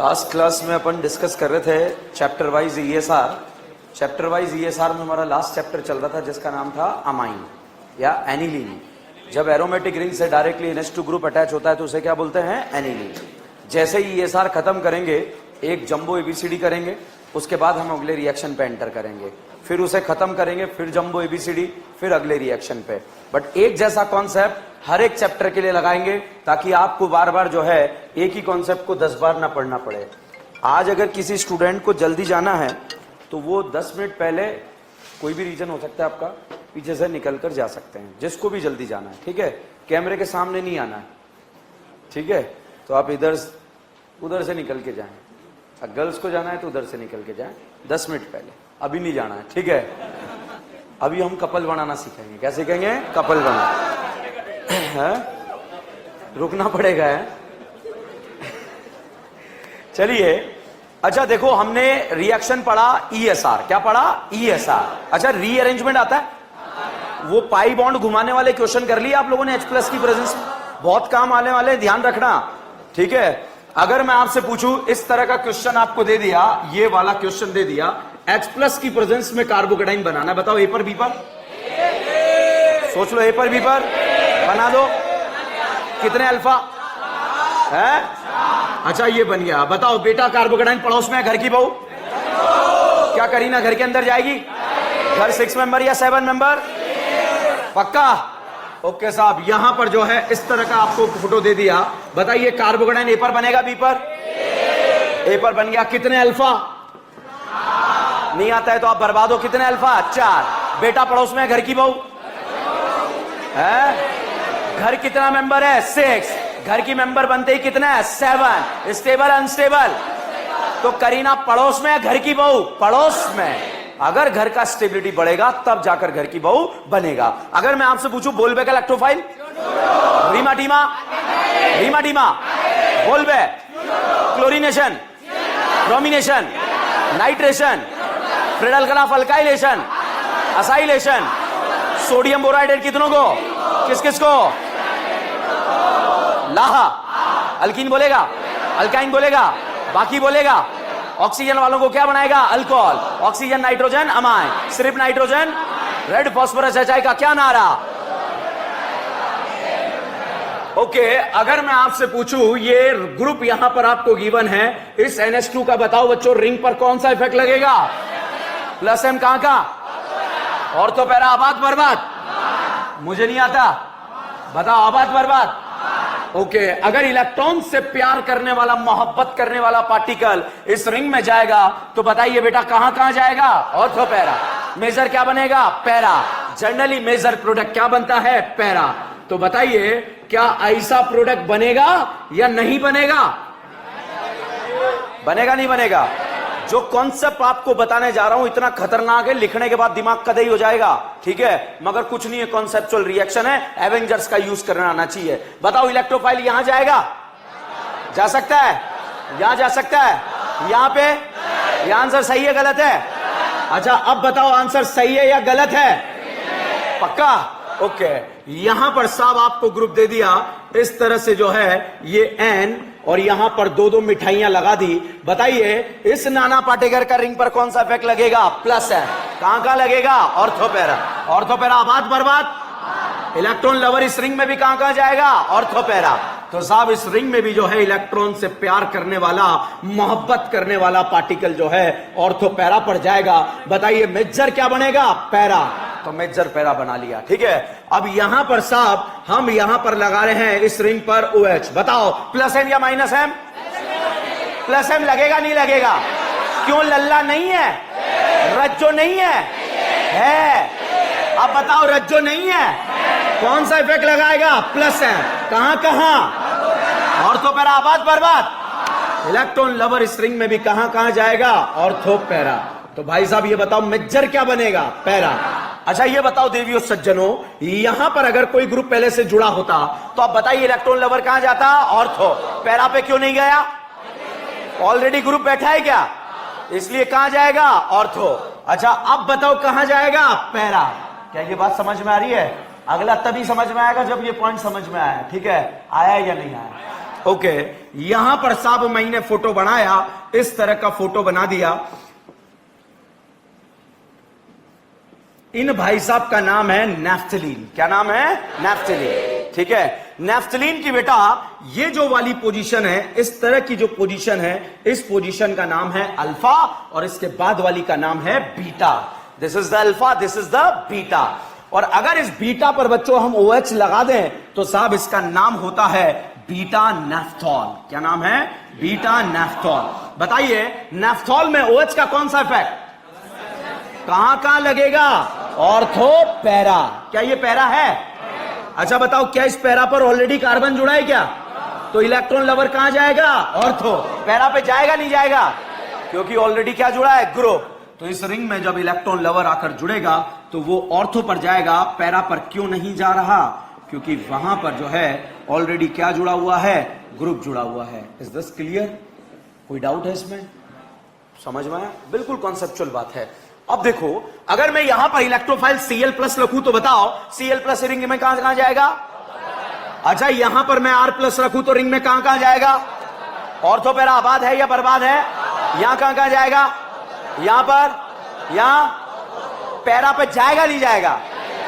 Last class में अपन discuss कर रहे थे chapter wise ESR. Chapter wise ESR में हमारा लास्ट चैप्टर चल रहा था जिसका नाम था अमाइन या एनिलीन। जब एरोमेटिक रिंग से डायरेक्टली NH2 ग्रुप अटैच होता है तो उसे क्या बोलते हैं? एनिलीन। जैसे ही ईएसआर खत्म करेंगे एक जंबो एबीसीडी करेंगे, उसके बाद हम अगले रिएक्शन पे एंटर करेंगे, फिर उसे खत्म करेंगे, फिर जंबो एबीसीडी, फिर अगले रिएक्शन पे। बट एक जैसा कॉन्सेप्ट हर एक चैप्टर के लिए लगाएंगे ताकि आपको बार बार जो है एक ही कॉन्सेप्ट को 10 बार ना पढ़ना पड़े। आज अगर किसी स्टूडेंट को जल्दी जाना है तो वो 10 मिनट पहले, कोई भी रीजन हो सकता है आपका, पीछे से निकल कर जा सकते हैं, जिसको भी जल्दी जाना है, ठीक है? कैमरे के सामने नहीं आना है, ठीक है? तो आप उधर से निकल के जाएं। गर्ल्स को जाना है तो उधर से निकल के जाएं 10 मिनट पहले, अभी नहीं जाना है, ठीक है? अभी हम कपल बनाना सीखेंगे। क्या सीखेंगे? कपल बनाना है? रुकना पड़ेगा है? चलिए, अच्छा देखो, हमने रिएक्शन पढ़ा ईएसआर। क्या पढ़ा? ईएसआर। अच्छा, रीअरेंजमेंट आता है? वो पाई बॉन्ड घुमाने वाले क्वेश्चन कर लिए आप लोगों ने H+ की प्रेजेंस में, बहुत काम आने वाले, ध्यान रखना, ठीक है? अगर मैं आपसे पूछूं, इस तरह का क्वेश्चन आपको दे दिया, ये वाला क्वेश्चन दे दिया, H+ की प्रेजेंस में कार्बोकेटाइन बनाना, बताओ ए पर बी पर? सोच लो, ए पर बी पर बना दो। कितने अल्फा है? अच्छा, ये बन गया। बताओ बेटा, कार्बोकेटाइन पड़ोस में है, घर की बहू, क्या करीना घर के अंदर जाएगी? घर 6 मेंबर या 7 मेंबर? पक्का? ओके साहब, यहां पर जो है इस तरह का आपको फोटो दे दिया। बताइए कार्बोकेटाइन ए पर बनेगा बी पर? ए पर बन गया। कितने अल्फा? नहीं आता है तो आप बर्बाद हो। कितने अल्फा? 4। बेटा पड़ोस में है, घर की बहू है, घर कितना मेंबर है? 6। घर की मेंबर बनते ही कितना है? 7। Stable unstable? तो करीना पड़ोस में है, घर की बहू पड़ोस में। अगर घर का स्टेबिलिटी बढ़ेगा तब जाकर घर की बहू बनेगा। अगर मैं आपसे पूछूं बोलबे का electrophile, Reimer Tiemann, Reimer Tiemann, बोलबे, chlorination, bromination, nitration, Friedel Crafts alkylation, acylation, sodium boride कितनों को? किस किस को? लाहा। अल्कीन बोलेगा, अल्काइन बोलेगा, बाकी बोलेगा। ऑक्सीजन वालों को क्या बनाएगा? अल्कोहल। ऑक्सीजन नाइट्रोजन अमाइन, सिर्फ नाइट्रोजन रेड फास्फोरस HI का क्या नारा? ओके, अगर मैं आपसे पूछूं, ये ग्रुप यहां पर आपको गिवन है, इस NH2 का बताओ बच्चों रिंग पर कौन सा इफेक्ट लगेगा? +M कहां का? ऑर्थो पैरा आबाद बर्बाद? मुझे नहीं आता, बताओ आबाद बर्बाद? ओके, अगर इलेक्ट्रॉन से प्यार करने वाला, मोहब्बत करने वाला पार्टिकल इस रिंग में जाएगा तो बताइए बेटा कहां कहां जाएगा? Ortho para. मेजर क्या बनेगा? पैरा। जनरली मेजर प्रोडक्ट क्या बनता है? पैरा। तो बताइए क्या ऐसा प्रोडक्ट बनेगा या नहीं बनेगा? बनेगा नहीं बनेगा? जो कॉन्सेप्ट आपको बताने जा रहा हूं इतना खतरनाक है, लिखने के बाद दिमाग कदई हो जाएगा, ठीक है? मगर कुछ नहीं है, कॉन्सेप्चुअल रिएक्शन है, एवेंजर्स का यूज करना आना चाहिए। बताओ इलेक्ट्रोफाइल यहां जाएगा? जा सकता है? यहां जा सकता है? यहां पे? यह आंसर सही है गलत है? अच्छा, अब बताओ आंसर सही है या गलत है? पक्का? ओके, यहां पर साहब आपको ग्रुप दे दिया इस तरह से, जो है ये N और यहां पर 2-2 मिठाइयां लगा दी। बताइए इस नाना पाटेकर का रिंग पर कौन सा इफेक्ट लगेगा? +M। कहां का लगेगा? ऑर्थोपैरा। ऑर्थोपैरा आबाद बर्बाद? इलेक्ट्रॉन लवर इस रिंग में भी कहां कहां जाएगा? ऑर्थोपैरा। तो साहब इस रिंग में भी जो है इलेक्ट्रॉन से प्यार करने वाला, मोहब्बत करने वाला पार्टिकल जो है ऑर्थोपैरा पर जाएगा। बताइए मेजर क्या बनेगा? पैरा। तो मेजर पैरा बना लिया, ठीक है? अब यहां पर साहब हम यहां पर लगा रहे हैं इस रिंग पर OH। बताओ +M या -M? +M लगेगा नहीं लगेगा? क्यों? लल्ला नहीं है, रज्जो नहीं है, है। अब बताओ रज्जो नहीं है, कौन सा इफेक्ट लगाएगा? +M। कहां कहां? ऑर्थोपैरा आबाद बर्बाद? इलेक्ट्रॉन लवर इस रिंग में भी कहां कहां जाएगा? ऑर्थोपैरा। तो भाई साहब ये बताओ मेजर क्या बनेगा? पैरा। अच्छा ये बताओ देवियों सज्जनों, यहां पर अगर कोई ग्रुप पहले से जुड़ा होता तो आप बताइए इलेक्ट्रॉन लवर कहां जाता? ऑर्थो। पैरा पे क्यों नहीं गया? ऑलरेडी ग्रुप बैठा है क्या, इसलिए कहां जाएगा? ऑर्थो। अच्छा अब बताओ कहां जाएगा? पैरा। क्या ये बात समझ में आ रही है? अगला तभी समझ में आएगा जब ये पॉइंट समझ में आया, ठीक है? आया या नहीं आया? ओके, यहां पर साहब मैंने फोटो बनाया, इस तरह का फोटो बना दिया। इन भाई साहब का नाम है नैफ्थलीन। क्या नाम है? नैफ्थलीन। ठीक है, नैफ्थलीन की बेटा ये जो वाली पोजीशन है, इस तरह की जो पोजीशन है, इस पोजीशन का नाम है अल्फा और इसके बाद वाली का नाम है beta. This is the alpha, this is the beta. और अगर इस बीटा पर बच्चों हम OH लगा दें तो साहब इसका नाम होता है बीटा नैफ्थॉल। क्या नाम है? बीटा नैफ्थॉल। बताइए नैफ्थॉल में OH का कौन सा इफेक्ट कहां कहां लगेगा? Ortho para. क्या ये पैरा है? अच्छा बताओ, क्या इस पैरा पर ऑलरेडी कार्बन जुड़ा है क्या? तो इलेक्ट्रॉन लवर कहां जाएगा? ऑर्थो। पैरा पे जाएगा नहीं जाएगा? क्योंकि ऑलरेडी क्या जुड़ा है? ग्रुप। तो इस रिंग में जब इलेक्ट्रॉन लवर आकर जुड़ेगा तो वो ऑर्थो पर जाएगा, पैरा पर क्यों नहीं जा रहा? क्योंकि वहां पर जो है ऑलरेडी क्या जुड़ा हुआ है? ग्रुप जुड़ा हुआ है। Is this clear? कोई डाउट है इसमें? समझ में आया? बिल्कुल कॉन्सेप्चुअल बात है। अब देखो, अगर मैं यहां पर इलेक्ट्रोफाइल Cl+ रखूं तो बताओ Cl+ रिंग में कहां कहां जाएगा? अच्छा, यहां पर मैं R+ रखूं तो रिंग में कहां कहां जाएगा? ऑर्थो पैरा आबाद है या बर्बाद है? यहां कहां कहां जाएगा? यहां पर, यहां पैरा पे जाएगा नहीं जाएगा?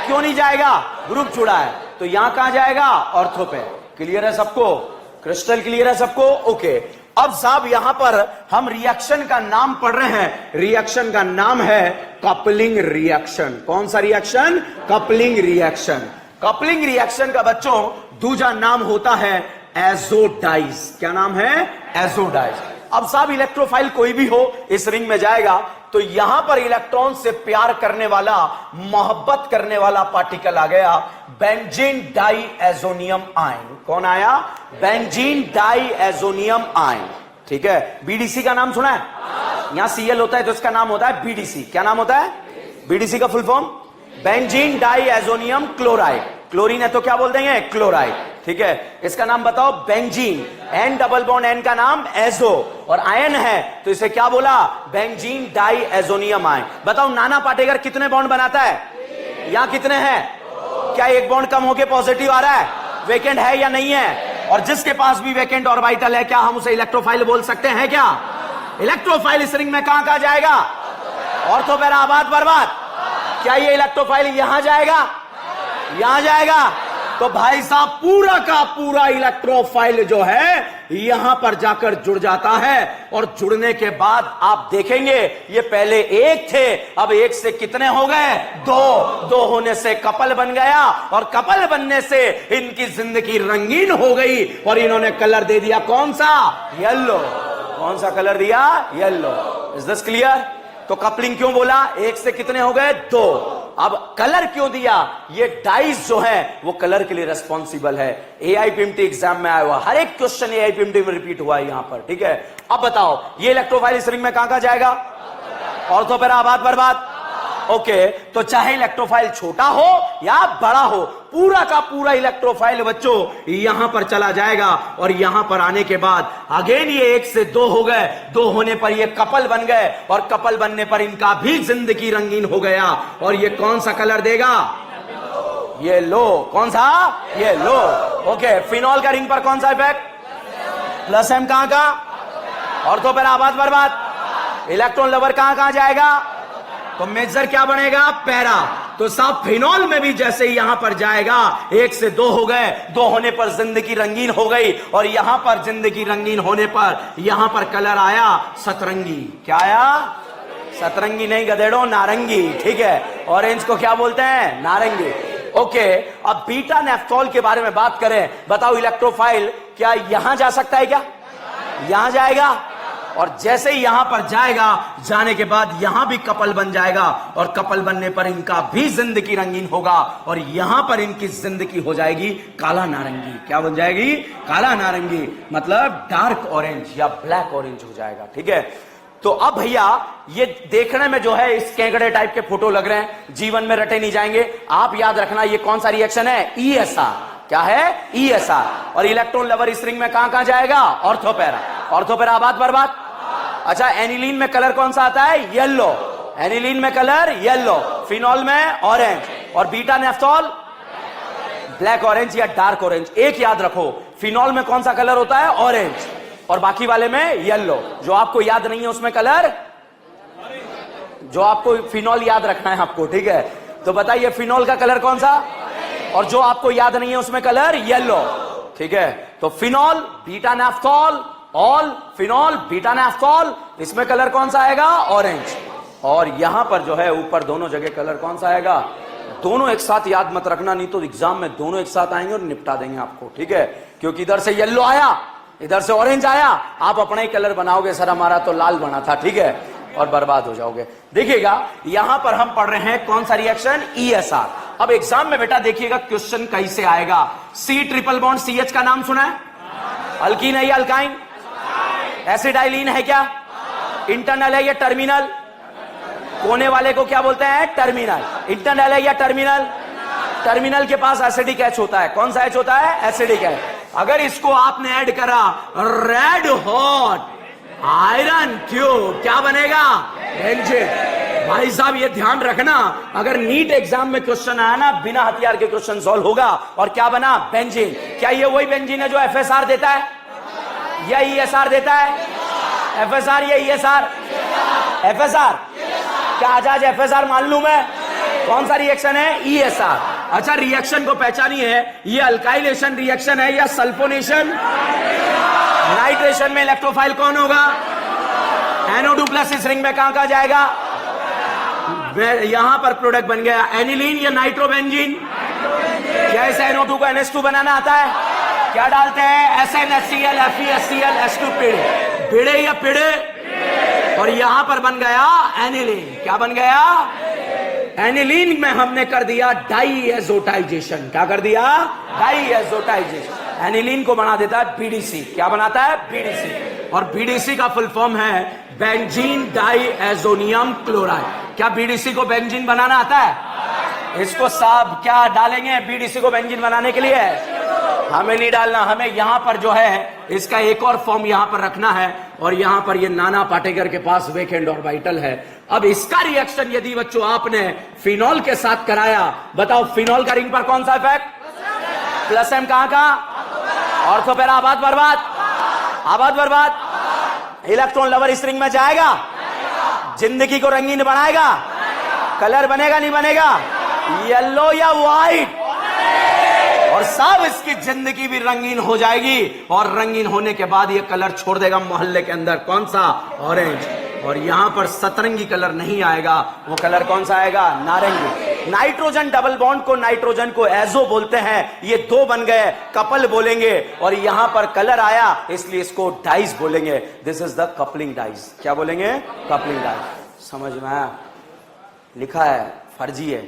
क्यों नहीं जाएगा? ग्रुप जुड़ा है। तो यहां कहां जाएगा? ऑर्थो पे। क्लियर है सबको? क्रिस्टल क्लियर है सबको? ओके। अब साहब यहां पर हम रिएक्शन का नाम पढ़ रहे हैं। रिएक्शन का नाम है कपलिंग रिएक्शन। कौन सा reaction? Coupling reaction. Coupling reaction का बच्चों दूसरा नाम होता है एजोडाइज। क्या नाम है? एजोडाइज। अब साहब इलेक्ट्रोफाइल कोई भी हो इस रिंग में जाएगा तो यहां पर इलेक्ट्रॉन से प्यार करने वाला, मोहब्बत करने वाला पार्टिकल आ गया, बेंजीन डाइएजोनियम आयन। कौन आया? Benzene diazonium ion. ठीक है, बीडीसी का नाम सुना है? यहां Cl होता है तो इसका नाम होता है बीडीसी। क्या नाम होता है? बीडीसी का full form benzene diazonium chloride. Chlorine है तो क्या बोल देंगे? क्लोराइड। ठीक है, इसका नाम बताओ benzene. N double bond N का नाम एजो, और आयन है तो इसे क्या बोला? Benzene diazonium ion. बताओ नाना पाटेकर कितने बॉन्ड बनाता है? यहां कितने हैं? क्या एक बॉन्ड कम होके पॉजिटिव आ रहा है? वेकेंट है या नहीं है? और जिसके पास भी वेकेंट ऑर्बिटल है क्या हम उसे इलेक्ट्रोफाइल बोल सकते हैं क्या? इलेक्ट्रोफाइल इस रिंग में कहां कहां जाएगा? ऑर्थो पैरा आबाद बर्बाद। क्या ये इलेक्ट्रोफाइल यहां जाएगा? यहां जाएगा? तो भाई साहब पूरा का पूरा इलेक्ट्रोफाइल जो है यहां पर जाकर जुड़ जाता है, और जुड़ने के बाद आप देखेंगे ये पहले एक थे, अब एक से कितने हो गए? दो होने से कपल बन गया, और कपल बनने से इनकी जिंदगी रंगीन हो गई, और इन्होंने कलर दे दिया कौन सा? येलो। कौन सा कलर दिया? येलो। Is this clear? तो कपलिंग क्यों बोला? एक से कितने हो गए? दो। अब कलर क्यों दिया? ये डाइस जो है वो कलर के लिए रेस्पॉन्सिबल है। AIPMT एग्जाम में आया हुआ हर एक क्वेश्चन AIPMT में रिपीट हुआ है यहां पर। ठीक है, अब बताओ ये इलेक्ट्रोफाइल इस रिंग में कहां कहां जाएगा? ऑर्थो पैरा आबाद बर्बाद। ओके, तो चाहे इलेक्ट्रोफाइल छोटा हो या बड़ा हो, पूरा का पूरा इलेक्ट्रोफाइल बच्चों यहां पर चला जाएगा, और यहां पर आने के बाद अगेन ये एक से दो हो गए, दो होने पर ये कपल बन गए, और कपल बनने पर इनका भी जिंदगी रंगीन हो गया, और ये कौन सा कलर देगा? ये लो। कौन सा? ये लो। ओके, फिनॉल का रिंग पर कौन सा इफेक्ट? +M कहां का? ऑर्थो पैरा आबाद बर्बाद। इलेक्ट्रॉन लवर कहां कहां जाएगा? तो मेजर क्या बनेगा? पैरा। तो साहब फिनॉल में भी जैसे ही यहां पर जाएगा, एक से दो हो गए, दो होने पर जिंदगी रंगीन हो गई, और यहां पर जिंदगी रंगीन होने पर यहां पर कलर आया सतरंगी। क्या आया? सतरंगी नहीं गधेड़ो, नारंगी। ठीक है, ऑरेंज को क्या बोलते हैं? नारंगी। ओके, अब बीटा नैफ्थॉल के बारे में बात करें। बताओ इलेक्ट्रोफाइल क्या यहां जा सकता है क्या? यहां जाएगा, और जैसे ही यहां पर जाएगा, जाने के बाद यहां भी कपल बन जाएगा, और कपल बनने पर इनका भी जिंदगी रंगीन होगा, और यहां पर इनकी जिंदगी हो जाएगी काला नारंगी। क्या बन जाएगी? काला नारंगी, मतलब डार्क ऑरेंज या ब्लैक ऑरेंज हो जाएगा। ठीक है, तो अब भैया ये देखने में जो है इस केंगड़े टाइप के फोटो लग रहे हैं, जीवन में रटे नहीं जाएंगे। आप याद रखना ये कौन सा रिएक्शन है? ESR। क्या है? ESR। और इलेक्ट्रॉन लवर इस रिंग में कहां कहां जाएगा? Ortho para. ऑर्थो पैरा आबाद बर्बाद। अच्छा, एनिलीन में कलर कौन सा आता है? येलो। एनिलीन में कलर येलो, फिनॉल में ऑरेंज, और बीटा नैफ्थॉल ब्लैक ऑरेंज या डार्क ऑरेंज। एक याद रखो, फिनॉल में कौन सा कलर होता है? ऑरेंज। और बाकी वाले में येलो। जो आपको याद नहीं है उसमें कलर, जो आपको फिनॉल याद रखना है आपको, ठीक है? तो बताइए फिनॉल का कलर कौन सा? और जो आपको याद नहीं है उसमें कलर येलो, ठीक है? तो phenol, beta naphthol, all phenol, beta naphthol, इसमें कलर कौन सा आएगा? ऑरेंज। और यहां पर जो है ऊपर दोनों जगह कलर कौन सा आएगा? दोनों एक साथ याद मत रखना, नहीं तो एग्जाम में दोनों एक साथ आएंगे और निपटा देंगे आपको, ठीक है? क्योंकि इधर से येलो आया, इधर से ऑरेंज आया, आप अपना ही कलर बनाओगे, सर हमारा तो लाल बना था, ठीक है? और बर्बाद हो जाओगे। देखिएगा यहां पर हम पढ़ रहे हैं कौन सा रिएक्शन? ESR। अब एग्जाम में बेटा देखिएगा क्वेश्चन कैसे आएगा। C ट्रिपल बॉन्ड CH का नाम सुना है? अल्कीन है या अल्काइन? एसिडाइलिन है क्या? इंटरनल है या टर्मिनल? कोने वाले को क्या बोलते हैं? टर्मिनल। इंटरनल है या टर्मिनल? टर्मिनल के पास एसिडिक एच होता है। कौन सा एच होता है? Acidic H. अगर इसको आपने ऐड करा रेड हॉट आयरन ट्यूब, क्या बनेगा? बेंजीन। भाई साहब ये ध्यान रखना, अगर नीट एग्जाम में क्वेश्चन आया ना, बिना हथियार के क्वेश्चन सॉल्व होगा। और क्या बना? बेंजीन। क्या ये वही बेंजीन है जो FSR देता है या ESR देता है? FSR या ESR? FSR। क्या आज FSR मान लू मैं? कौन सा रिएक्शन है? ESR। अच्छा रिएक्शन को पहचानिए, ये अल्काइलेशन रिएक्शन है या सल्फोनेशन? नाइट्रेशन में इलेक्ट्रोफाइल कौन होगा? NO2 प्लस इस रिंग में कहां जाएगा? यहां पर प्रोडक्ट बन गया एनिलीन या नाइट्रोबेंजीन। क्या इस NO2 को NH2 बनाना आता है? क्या डालते हैं? SnHCl, FeHCl, H2 पिड़े। पिड़े या पिड़े? और यहां पर बन गया एनिलीन। क्या बन गया? एनिलीन में हमने कर दिया डाईएजोटाइजेशन। क्या कर दिया? डाईएजोटाइजेशन। एनिलीन को बना देता है BDC। क्या बनाता है? BDC। और BDC का फुल फॉर्म है बेंजीन डाईएजोनियम क्लोराइड। क्या BDC को बेंजीन बनाना आता है? इसको साहब क्या डालेंगे BDC को बेंजीन बनाने के लिए? हमें नहीं डालना, हमें यहां पर जो है इसका एक और फॉर्म यहां पर रखना है। और यहां पर ये नाना पाटेकर के पास वेकेंड ऑर्बिटल है। अब इसका रिएक्शन यदि बच्चों आपने फिनॉल के साथ कराया, बताओ फिनॉल का रिंग पर कौन सा इफेक्ट? प्लस M कहां का? ऑर्थो पैरा आबाद बर्बाद, आबाद बर्बाद। इलेक्ट्रॉन लवर इस रिंग में जाएगा, जिंदगी को रंगीन बनाएगा। कलर बनेगा नहीं बनेगा? येलो या व्हाइट? और सब इसकी जिंदगी भी रंगीन हो जाएगी। और रंगीन होने के बाद ये कलर छोड़ देगा मोहल्ले के अंदर। कौन सा? ऑरेंज। और यहां पर सतरंगी कलर नहीं आएगा। वो कलर कौन सा आएगा? नारंगी। नाइट्रोजन डबल बॉन्ड को, नाइट्रोजन को एजो बोलते हैं। ये दो बन गए, कपल बोलेंगे। और यहां पर कलर आया इसलिए इसको डाइज बोलेंगे। This is the coupling dyes. क्या बोलेंगे? Coupling dyes. समझ में आया? लिखा है, फर्जी है।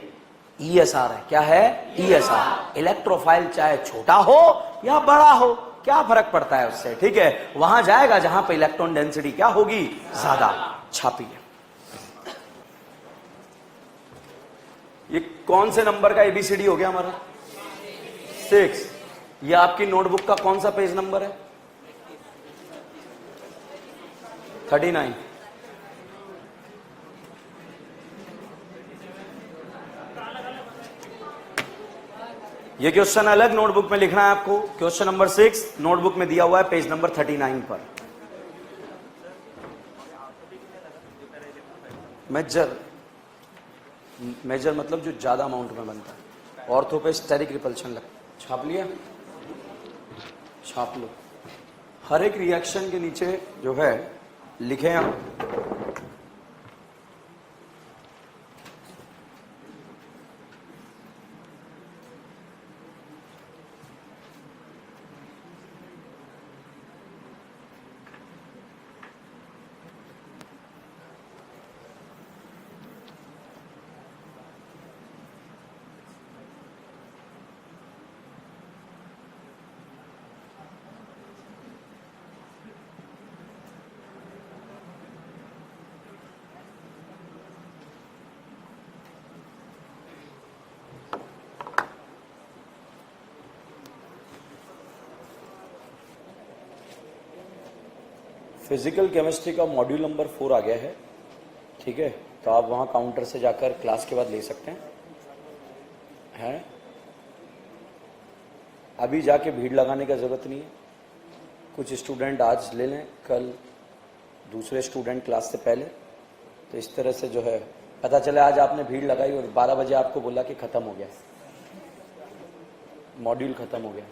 ESR है। क्या है? ESR। इलेक्ट्रोफाइल चाहे छोटा हो या बड़ा हो, क्या फर्क पड़ता है उससे, ठीक है? वहां जाएगा जहां पे इलेक्ट्रॉन डेंसिटी क्या होगी? ज्यादा। छापिए। ये कौन से नंबर का ABCD हो गया हमारा? 6। ये आपकी नोटबुक का कौन सा पेज नंबर है? 39। ये क्वेश्चन अलग नोटबुक में लिखना है आपको। क्वेश्चन नंबर 6 नोटबुक में दिया हुआ है पेज नंबर 39 पर। मेजर मतलब जो ज्यादा अमाउंट में बनता है। ऑर्थो पे स्टेरिक रिपल्शन लग। छाप लिया? छाप लो। हर एक रिएक्शन के नीचे जो है लिखे आप। फिजिकल केमिस्ट्री का मॉड्यूल नंबर 4 आ गया है, ठीक है? तो आप वहाँ काउंटर से जाकर क्लास के बाद ले सकते हैं। अभी जाके भीड़ लगाने का जरूरत नहीं है। कुछ स्टूडेंट आज ले लें, कल दूसरे स्टूडेंट क्लास से पहले, तो इस तरह से जो है पता चले आज आपने भीड़ लगाई और 12 बजे आपको बोला कि खत्म हो गया, मॉड्यूल खत्म हो गया।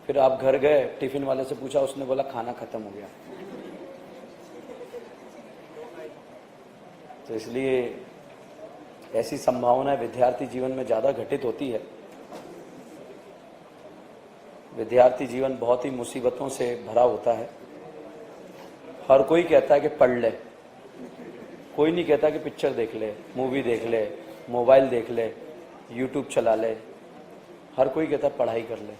फिर आप घर गए, टिफिन वाले से पूछा, उसने बोला खाना खत्म हो गया। तो इसलिए ऐसी संभावना विद्यार्थी जीवन में ज्यादा घटित होती है। विद्यार्थी जीवन बहुत ही मुसीबतों से भरा होता है। हर कोई कहता है कि पढ़ ले, कोई नहीं कहता कि पिक्चर देख ले, मूवी देख ले, मोबाइल देख ले, यूट्यूब चला ले। हर कोई कहता है पढ़ाई कर ले।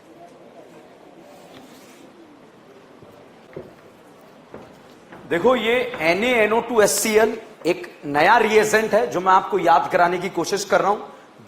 देखो ये NaNO2HCl एक नया रिएजेंट है जो मैं आपको याद कराने की कोशिश कर रहा हूं।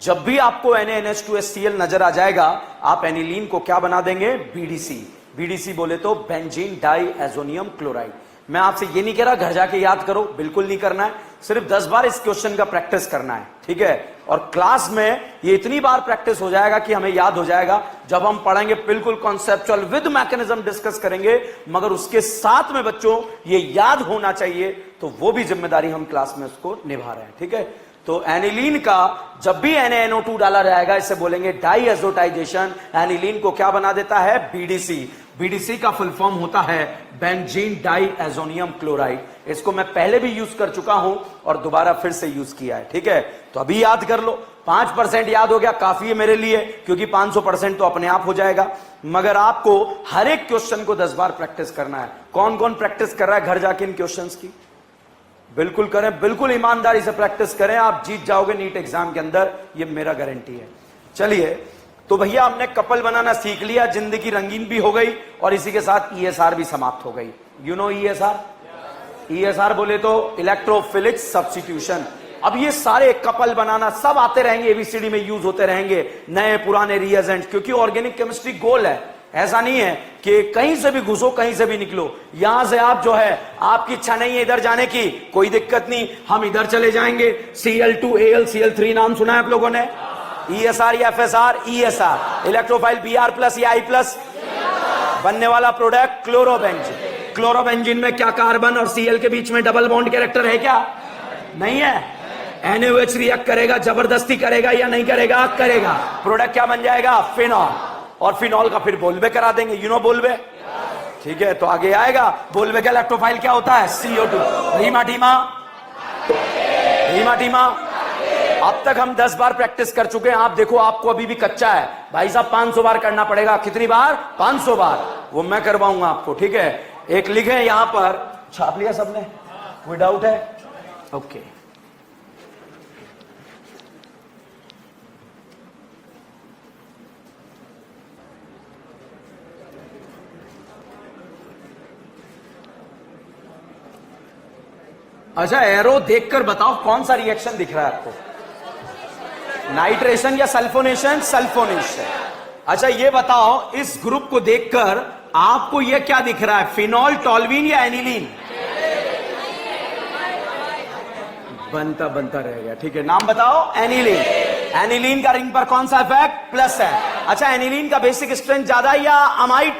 जब भी आपको NaNH2HCl नजर आ जाएगा, आप एनिलीन को क्या बना देंगे? BDC। BDC बोले तो बेंजीन डाई एजोनियम क्लोराइड। मैं आपसे ये नहीं कह रहा घर जाके याद करो, बिल्कुल नहीं करना है, सिर्फ 10 बार इस क्वेश्चन का प्रैक्टिस करना है, ठीक है। और क्लास में ये इतनी बार प्रैक्टिस हो जाएगा कि हमें याद हो जाएगा। जब हम पढ़ेंगे बिल्कुल कॉन्सेप्चुअल विद मैकेनिज्म डिस्कस करेंगे, मगर उसके साथ में बच्चों ये याद होना चाहिए, तो वो भी जिम्मेदारी हम क्लास में उसको निभा रहे हैं, ठीक है। तो एनिलीन का जब भी NaNO2 डाला जाएगा, इसे बोलेंगे डाई एजोटाइजेशन। एनिलीन को क्या बना देता है? BDC। BDC का फुल फॉर्म होता है बेंजीन डाई एजोनियम क्लोराइड। इसको मैं पहले भी यूज कर चुका हूं और दोबारा फिर से यूज किया है, ठीक है। तो अभी याद कर लो, 5% याद हो गया, काफी है मेरे लिए, क्योंकि 500% तो अपने आप हो जाएगा। मगर आपको हर एक क्वेश्चन को 10 बार प्रैक्टिस करना है। कौन कौन प्रैक्टिस कर रहा है घर जाके इन क्वेश्चंस की? बिल्कुल करें, बिल्कुल ईमानदारी से प्रैक्टिस करें, आप जीत जाओगे नीट एग्जाम के अंदर, ये मेरा गारंटी है। चलिए, तो भैया हमने कपल बनाना सीख लिया, जिंदगी रंगीन भी हो गई और इसी के साथ ESR भी समाप्त हो गई। You know ESR? ESR बोले तो इलेक्ट्रोफिलिक सब्स्टिट्यूशन। अब ये सारे कपल बनाना सब आते रहेंगे, ABCD में यूज होते रहेंगे, नए पुराने रिएजेंट, क्योंकि ऑर्गेनिक केमिस्ट्री गोल है। ऐसा नहीं है कि कहीं से भी घुसो कहीं से भी निकलो। यहां से आप जो है, आपकी इच्छा नहीं है इधर जाने की, कोई दिक्कत नहीं, हम इधर चले जाएंगे। Cl2AlCl3 नाम सुना है आप लोगों ने? ESR या FSR? ESR। इलेक्ट्रोफाइल Br+ या I+, बनने वाला प्रोडक्ट क्लोरोबेंजीन। क्लोरोबेंजीन में क्या कार्बन और Cl के बीच में डबल बॉन्ड कैरेक्टर है क्या? नहीं है। NaOH रिएक्ट करेगा, जबरदस्ती करेगा या नहीं करेगा? करेगा। प्रोडक्ट क्या बन जाएगा? फिनॉल। और फिनॉल का फिर बोलबे करा देंगे, यू नो बोलबे, ठीक है। तो आगे आएगा, बोलबे का इलेक्ट्रोफाइल क्या होता है? CO2। रीमा टीमा, रीमा टीमा। अब तक हम 10 बार प्रैक्टिस कर चुके हैं। आप देखो, आपको अभी भी कच्चा है भाई साहब, 500 बार करना पड़ेगा। कितनी बार? 500 बार। वो मैं करवाऊंगा आपको, ठीक है। एक लिखे यहां पर, छाप लिया सबने? कोई डाउट है? ओके। अच्छा, एरो देखकर बताओ कौन सा रिएक्शन दिख रहा है आपको? नाइट्रेशन या सल्फोनेशन? सल्फोनेशन। अच्छा ये बताओ, इस ग्रुप को देखकर आपको ये क्या दिख रहा है? फिनॉल, टॉल्वीन या एनिलीन? बनता बनता रह गया, ठीक है। नाम बताओ। एनिलीन। एनिलीन का रिंग पर कौन सा इफेक्ट? प्लस है। अच्छा, एनिलीन का बेसिक स्ट्रेंथ ज्यादा या अमाइड?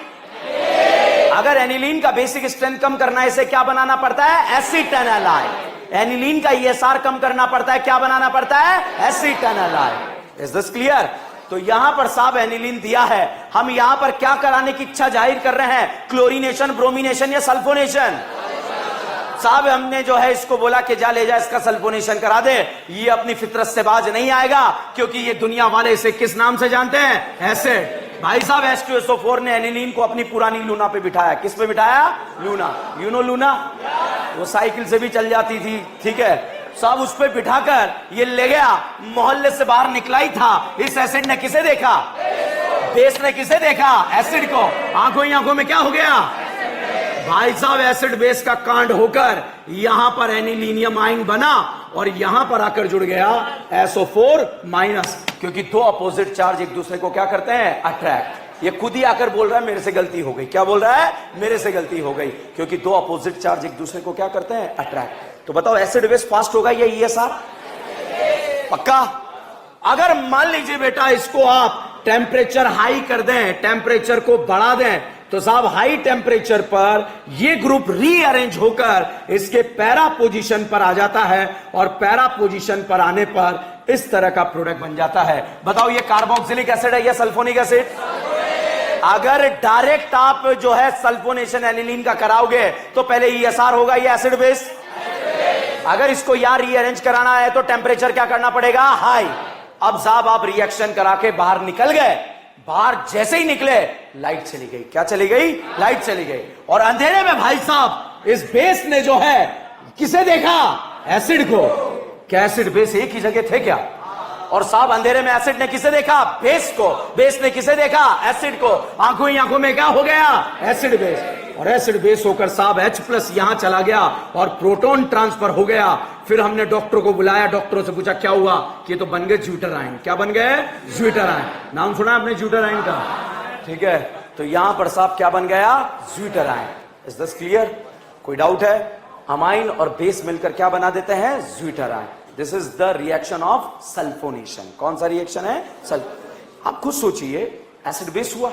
अगर एनिलीन का बेसिक स्ट्रेंथ कम करना है, इसे क्या बनाना पड़ता है? एसिटेनालाइड। एनिलीन का ESR कम करना पड़ता है, क्या बनाना पड़ता है? एसिटेनालाइड। Is this clear? तो यहां पर साहब एनिलीन दिया है, हम यहां पर क्या कराने की इच्छा जाहिर कर रहे हैं? क्लोरीनेशन, ब्रोमिनेशन या सल्फोनेशन? साहब हमने जो है इसको बोला कि जा ले जा, इसका सल्फोनेशन करा दे। ये अपनी फितरत से बाज नहीं आएगा, क्योंकि ये दुनिया वाले इसे किस नाम से जानते हैं? एसिड। भाई साहब H2SO4 ने एनिलीन को अपनी पुरानी लूना पे बिठाया। किस पे बिठाया? लूना। You know Luna? वो साइकिल से भी चल जाती थी, ठीक है साहब। उस पे बिठाकर ये ले गया, मोहल्ले से बाहर निकला ही था। इस एसिड ने किसे देखा? बेस ने किसे देखा? एसिड को। आंखों ही आंखों में क्या हो गया? भाई साहब एसिड बेस का कांड होकर यहां पर एनिलीनियम आयन बना और यहां पर आकर जुड़ गया SO4-, क्योंकि दो अपोजिट चार्ज एक दूसरे को क्या करते हैं? अट्रैक्ट। ये खुद ही आकर बोल रहा है मेरे से गलती हो गई। क्या बोल रहा है? मेरे से गलती हो गई, क्योंकि दो अपोजिट चार्ज एक दूसरे को क्या करते हैं? अट्रैक्ट। तो बताओ एसिड बेस फास्ट होगा या ESR? पक्का? अगर मान लीजिए बेटा इसको आप टेम्परेचर हाई कर दें, टेम्परेचर को बढ़ा दें, तो साहब हाई टेम्परेचर पर ये ग्रुप रीअरेंज होकर इसके पैरा पोजीशन पर आ जाता है और पैरा पोजीशन पर आने पर इस तरह का प्रोडक्ट बन जाता है। बताओ ये कार्बोक्सिलिक एसिड है या सल्फोनिक एसिड? अगर डायरेक्ट आप जो है सल्फोनेशन एनिलीन का कराओगे तो पहले ESR होगा, ये एसिड बेस। अगर इसको यहां रीअरेंज कराना है तो टेम्परेचर क्या करना पड़ेगा? हाई। अब साहब आप रिएक्शन करा के बाहर निकल गए, बाहर जैसे ही निकले लाइट चली गई। क्या चली गई? लाइट चली गई। और अंधेरे में भाई साहब इस बेस ने जो है किसे देखा? एसिड को। क्या एसिड बेस एक ही जगह थे क्या? और साहब अंधेरे में एसिड ने किसे देखा? बेस को। बेस ने किसे देखा? एसिड को। आंखों ही आंखों में क्या हो गया? Acid base. और एसिड बेस होकर साहब H+ यहां चला गया और प्रोटॉन ट्रांसफर हो गया। फिर हमने डॉक्टर को बुलाया, डॉक्टरों से पूछा क्या हुआ? कि ये तो बन गए ज्यूटराइन। क्या बन गए? ज्यूटराइन। नाम सुना आपने ज्यूटराइन का? ठीक है, तो यहां पर साहब क्या बन गया? ज्यूटराइन। Is this clear? कोई डाउट है? अमाइन और बेस मिलकर क्या बना देते हैं? ज्यूटराइन। This is the reaction of sulphonation. कौन सा रिएक्शन है? आप खुद सोचिए, एसिड बेस हुआ,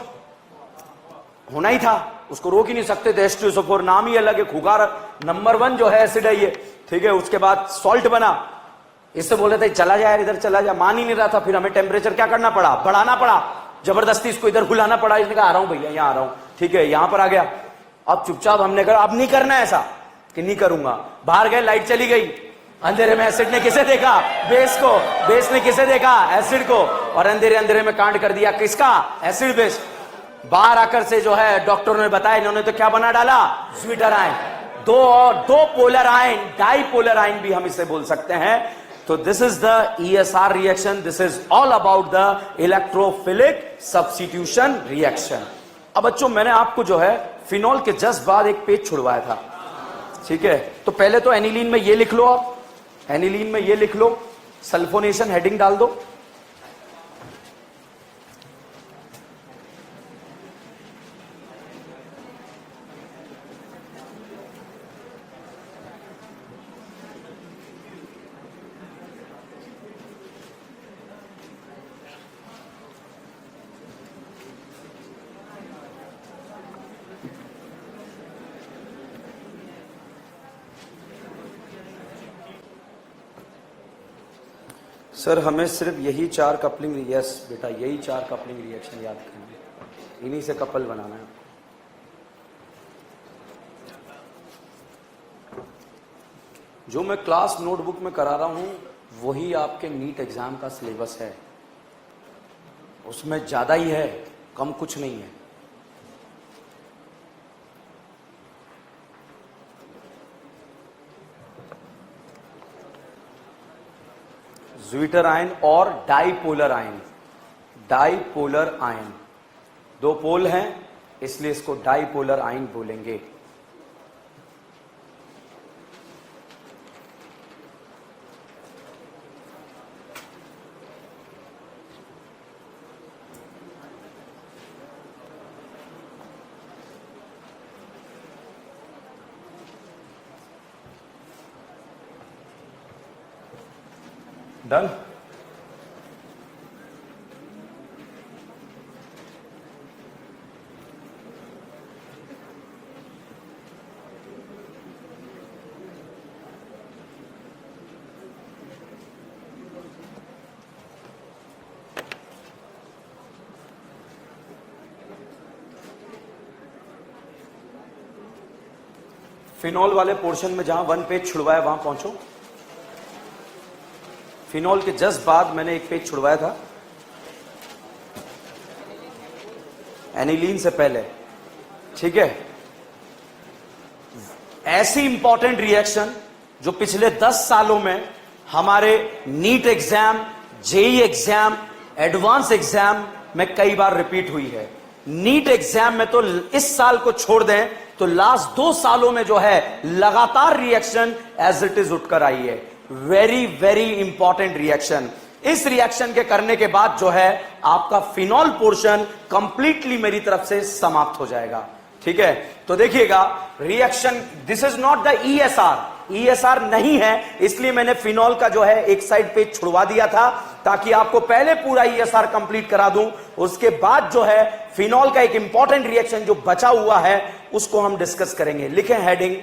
होना ही था, उसको रोक ही नहीं सकते थे। H2SO4 नाम ही अलग है, खुगार नंबर 1 जो है एसिड है ये, ठीक है। उसके बाद सॉल्ट बना, इससे बोले थे चला जाए इधर चला जाए, मान ही नहीं रहा था। फिर हमें टेम्परेचर क्या करना पड़ा? बढ़ाना पड़ा, जबरदस्ती इसको इधर बुलाना पड़ा। इसने कहा आ रहा हूं भैया, यहां आ रहा हूं, ठीक है। यहां पर आ गया, अब चुपचाप हमने कहा अब नहीं करना ऐसा कि नहीं करूंगा। बाहर गए, लाइट चली गई। अंधेरे में एसिड ने किसे देखा? बेस को। बेस ने किसे देखा? एसिड को। और अंधेरे अंधेरे में कांड कर दिया किसका? Acid base. बाहर आकर से जो है डॉक्टरों ने बताया, इन्होंने तो क्या बना डाला? ज्यूटराइन। दो पोलर आयन, डाइपोलर आयन भी हम इसे बोल सकते हैं। तो this is the ESR reaction. This is all about the electrophilic substitution reaction. अब बच्चों मैंने आपको जो है फिनॉल के जस्ट बाद एक पेज छुड़वाया था, ठीक है। तो पहले तो एनिलीन में ये लिख लो, आप एनिलीन में ये लिख लो, सल्फोनेशन हेडिंग डाल दो। सर हमें सिर्फ यही 4 कपलिंग, यस बेटा यही 4 कपलिंग रिएक्शन याद करना, इन्हीं से कपल बनाना है। जो मैं क्लास नोटबुक में करा रहा हूं वही आपके नीट एग्जाम का सिलेबस है, उसमें ज्यादा ही है, कम कुछ नहीं है। ज्यूटर आयन और डाइपोलर आयन। डाइपोलर आयन, 2 पोल हैं इसलिए इसको डाइपोलर आयन बोलेंगे। डन। फिनॉल वाले पोर्शन में जहां 1 पेज छुड़वाया वहां पहुंचो। फिनॉल के जस्ट बाद मैंने एक पेज छुड़वाया था एनिलीन से पहले, ठीक है। ऐसी इंपॉर्टेंट रिएक्शन जो पिछले 10 सालों में हमारे NEET exam, JEE exam, advance exam में कई बार रिपीट हुई है। नीट एग्जाम में तो इस साल को छोड़ दें तो लास्ट 2 सालों में जो है लगातार रिएक्शन एज इट इज उठकर आई है। Very very important reaction. इस रिएक्शन के करने के बाद जो है आपका फिनॉल पोर्शन कंप्लीटली मेरी तरफ से समाप्त हो जाएगा, ठीक है। तो देखिएगा reaction, this is not the ESR, ESR नहीं है, इसलिए मैंने फिनॉल का जो है एक साइड पे छुड़वा दिया था ताकि आपको पहले पूरा ESR कंप्लीट करा दूं, उसके बाद जो है फिनॉल का एक इंपॉर्टेंट रिएक्शन जो बचा हुआ है उसको हम डिस्कस करेंगे। लिखें heading,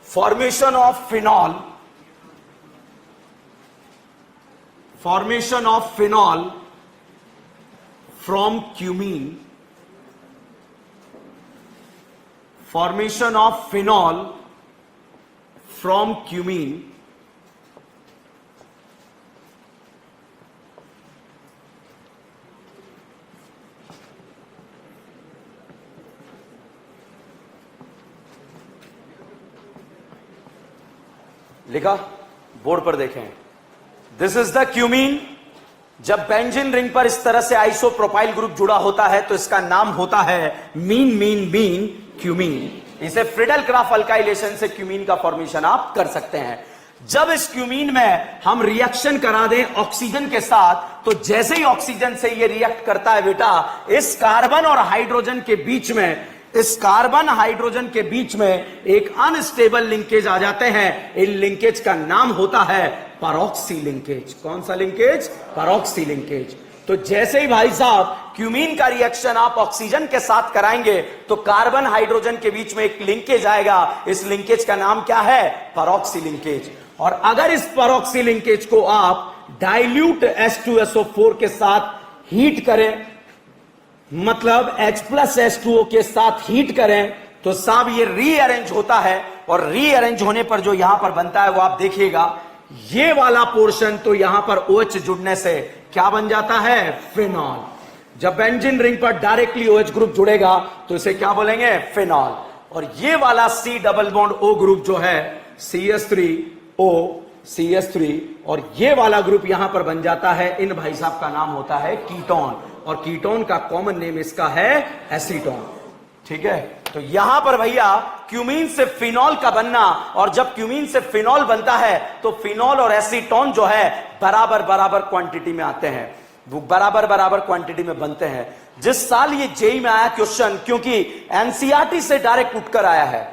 formation of phenol, formation of phenol from cumene, formation of phenol from cumene लिखा, बोर्ड पर देखें। This is the cumene. जब बेंजीन रिंग पर इस तरह से आइसोप्रोपाइल ग्रुप जुड़ा होता है तो इसका नाम होता है मीन मीन मीन क्यूमीन। इसे फ्रिडल क्राफ्ट अल्काइलेशन से क्यूमीन का फॉर्मेशन आप कर सकते हैं। जब इस क्यूमीन में हम रिएक्शन करा दें ऑक्सीजन के साथ, तो जैसे ही ऑक्सीजन से ये रिएक्ट करता है बेटा, इस कार्बन और हाइड्रोजन के बीच में, इस कार्बन हाइड्रोजन के बीच में एक अनस्टेबल लिंकेज आ जाते हैं। इन लिंकेज का नाम होता है पैरोक्सी लिंकेज। कौन सा लिंकेज? पैरोक्सी लिंकेज। तो जैसे ही भाई साहब क्यूमीन का रिएक्शन आप ऑक्सीजन के साथ कराएंगे तो कार्बन हाइड्रोजन के बीच में एक लिंकेज आएगा। इस लिंकेज का नाम क्या है? पैरोक्सी लिंकेज। और अगर इस पैरोक्सी लिंकेज को आप डाइल्यूट H2SO4 के साथ हीट करें, मतलब H+H2O के साथ हीट करें, तो साहब ये रीअरेंज होता है। और रीअरेंज होने पर जो यहां पर बनता है वो आप देखिएगा, ये वाला पोर्शन तो यहां पर OH जुड़ने से क्या बन जाता है? फिनॉल। जब बेंजीन रिंग पर डायरेक्टली OH ग्रुप जुड़ेगा तो इसे क्या बोलेंगे? फिनॉल। और ये वाला C double bond O group जो है CH3O CH3, और ये वाला ग्रुप यहां पर बन जाता है, इन भाई साहब का नाम होता है कीटोन। और कीटोन का कॉमन नेम इसका है एसीटोन। ठीक है, तो यहां पर भैया क्यूमीन से फिनॉल का बनना, और जब क्यूमीन से फिनॉल बनता है तो फिनॉल और एसीटोन जो है बराबर बराबर क्वांटिटी में आते हैं, वो बराबर बराबर क्वांटिटी में बनते हैं। जिस साल ये जेई में आया क्वेश्चन, क्योंकि एनसीईआरटी से डायरेक्ट उठकर आया है,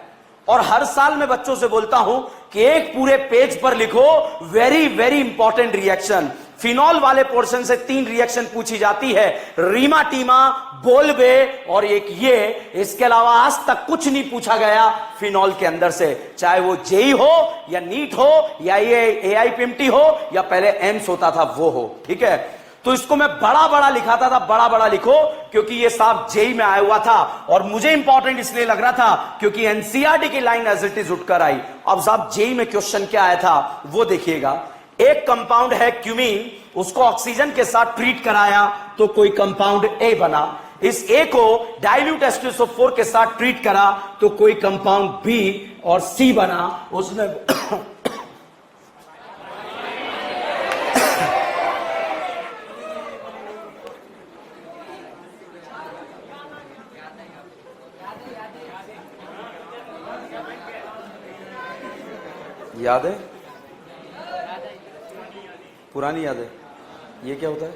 और हर साल मैं बच्चों से बोलता हूं कि एक पूरे पेज पर लिखो very very important reaction. Phenol वाले पोर्शन से 3 रिएक्शन पूछी जाती है, रीमाटीमा, बोलबे और एक ये। इसके अलावा आज तक कुछ नहीं पूछा गया फिनॉल के अंदर से, चाहे वो जेई हो या नीट हो या ये एआईपीएमटी हो या पहले एम्स होता था वो हो। ठीक है, तो इसको मैं बड़ा बड़ा लिखाता था, बड़ा बड़ा लिखो, क्योंकि ये साहब जेई में आया हुआ था और मुझे इंपॉर्टेंट इसलिए लग रहा था क्योंकि एनसीईआरटी की लाइन एज इट इज उठकर आई। अब साहब जेई में क्वेश्चन क्या आया था वो देखिएगा। एक कंपाउंड है क्यूमीन, उसको ऑक्सीजन के साथ ट्रीट कराया तो कोई कंपाउंड ए बना। इस ए को डाइल्यूट H2SO4 के साथ ट्रीट करा तो कोई कंपाउंड बी और सी बना। उसने याद है? पुरानी याद है? ये क्या होता है?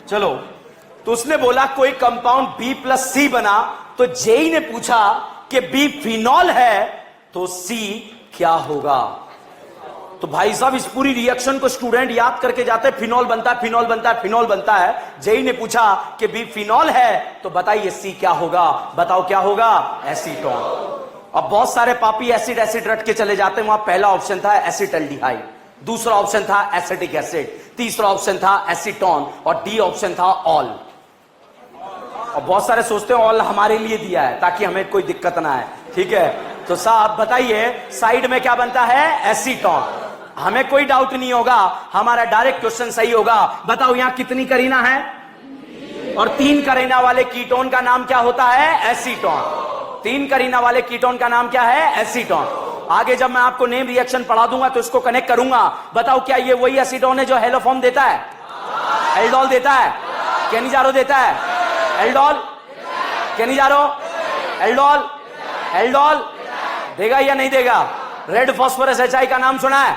चलो, तो उसने बोला कोई कंपाउंड B+C बना, तो जेई ने पूछा कि बी फिनॉल है तो सी क्या होगा। तो भाई साहब इस पूरी रिएक्शन को स्टूडेंट याद करके जाते हैं, फिनॉल बनता है, फिनॉल बनता है, फिनॉल बनता है। जेई ने पूछा कि बी फिनॉल है तो बताइए सी क्या होगा, बताओ क्या होगा? एसीटोन। अब बहुत सारे पापी एसिड एसिड रट के चले जाते हैं। वहां पहला ऑप्शन था एसिटल्डिहाइड, दूसरा ऑप्शन था एसिटिक एसिड, तीसरा ऑप्शन था एसीटोन और डी ऑप्शन था ऑल। और बहुत सारे सोचते हैं ऑल हमारे लिए दिया है ताकि हमें कोई दिक्कत ना आए। ठीक है, तो साहब बताइए साइड में क्या बनता है? एसीटोन। हमें कोई डाउट नहीं होगा, हमारा डायरेक्ट क्वेश्चन सही होगा। बताओ यहां कितनी करीना है? और 3 करीना वाले कीटोन का नाम क्या होता है? एसीटोन। 3 करीना वाले कीटोन का नाम क्या है? एसीटोन। आगे जब मैं आपको नेम रिएक्शन पढ़ा दूंगा तो इसको कनेक्ट करूंगा। बताओ क्या ये वही एसीटोन है जो हेलोफॉर्म देता है? एल्डोल देता है? केनिजारो देता है? एल्डोल, केनिजारो, एल्डोल, एल्डोल देगा या नहीं देगा? रेड फास्फोरस HI का नाम सुना है?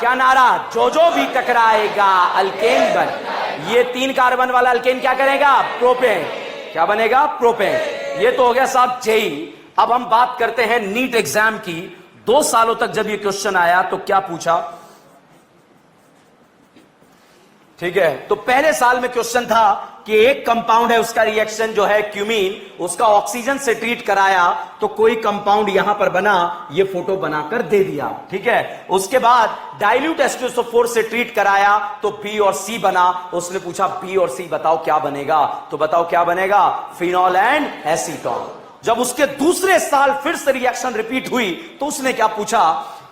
क्या नारा? जो जो भी टकराएगा अल्केन बन। ये 3 कार्बन वाला अल्केन क्या करेगा? प्रोपेन। क्या बनेगा? प्रोपेन। ये तो हो गया साहब जेई। अब हम बात करते हैं नीट एग्जाम की। 2 सालों तक जब ये क्वेश्चन आया तो क्या पूछा, ठीक है। तो पहले साल में क्वेश्चन था कि एक कंपाउंड है, उसका रिएक्शन जो है क्यूमीन, उसका ऑक्सीजन से ट्रीट कराया तो कोई कंपाउंड यहां पर बना, ये फोटो बनाकर दे दिया, ठीक है। उसके बाद डाइल्यूट H2SO4 से ट्रीट कराया तो बी और सी बना। उसने पूछा बी और सी बताओ क्या बनेगा, तो बताओ क्या बनेगा, फिनॉल एंड एसीटोन। जब उसके दूसरे साल फिर से रिएक्शन रिपीट हुई तो उसने क्या पूछा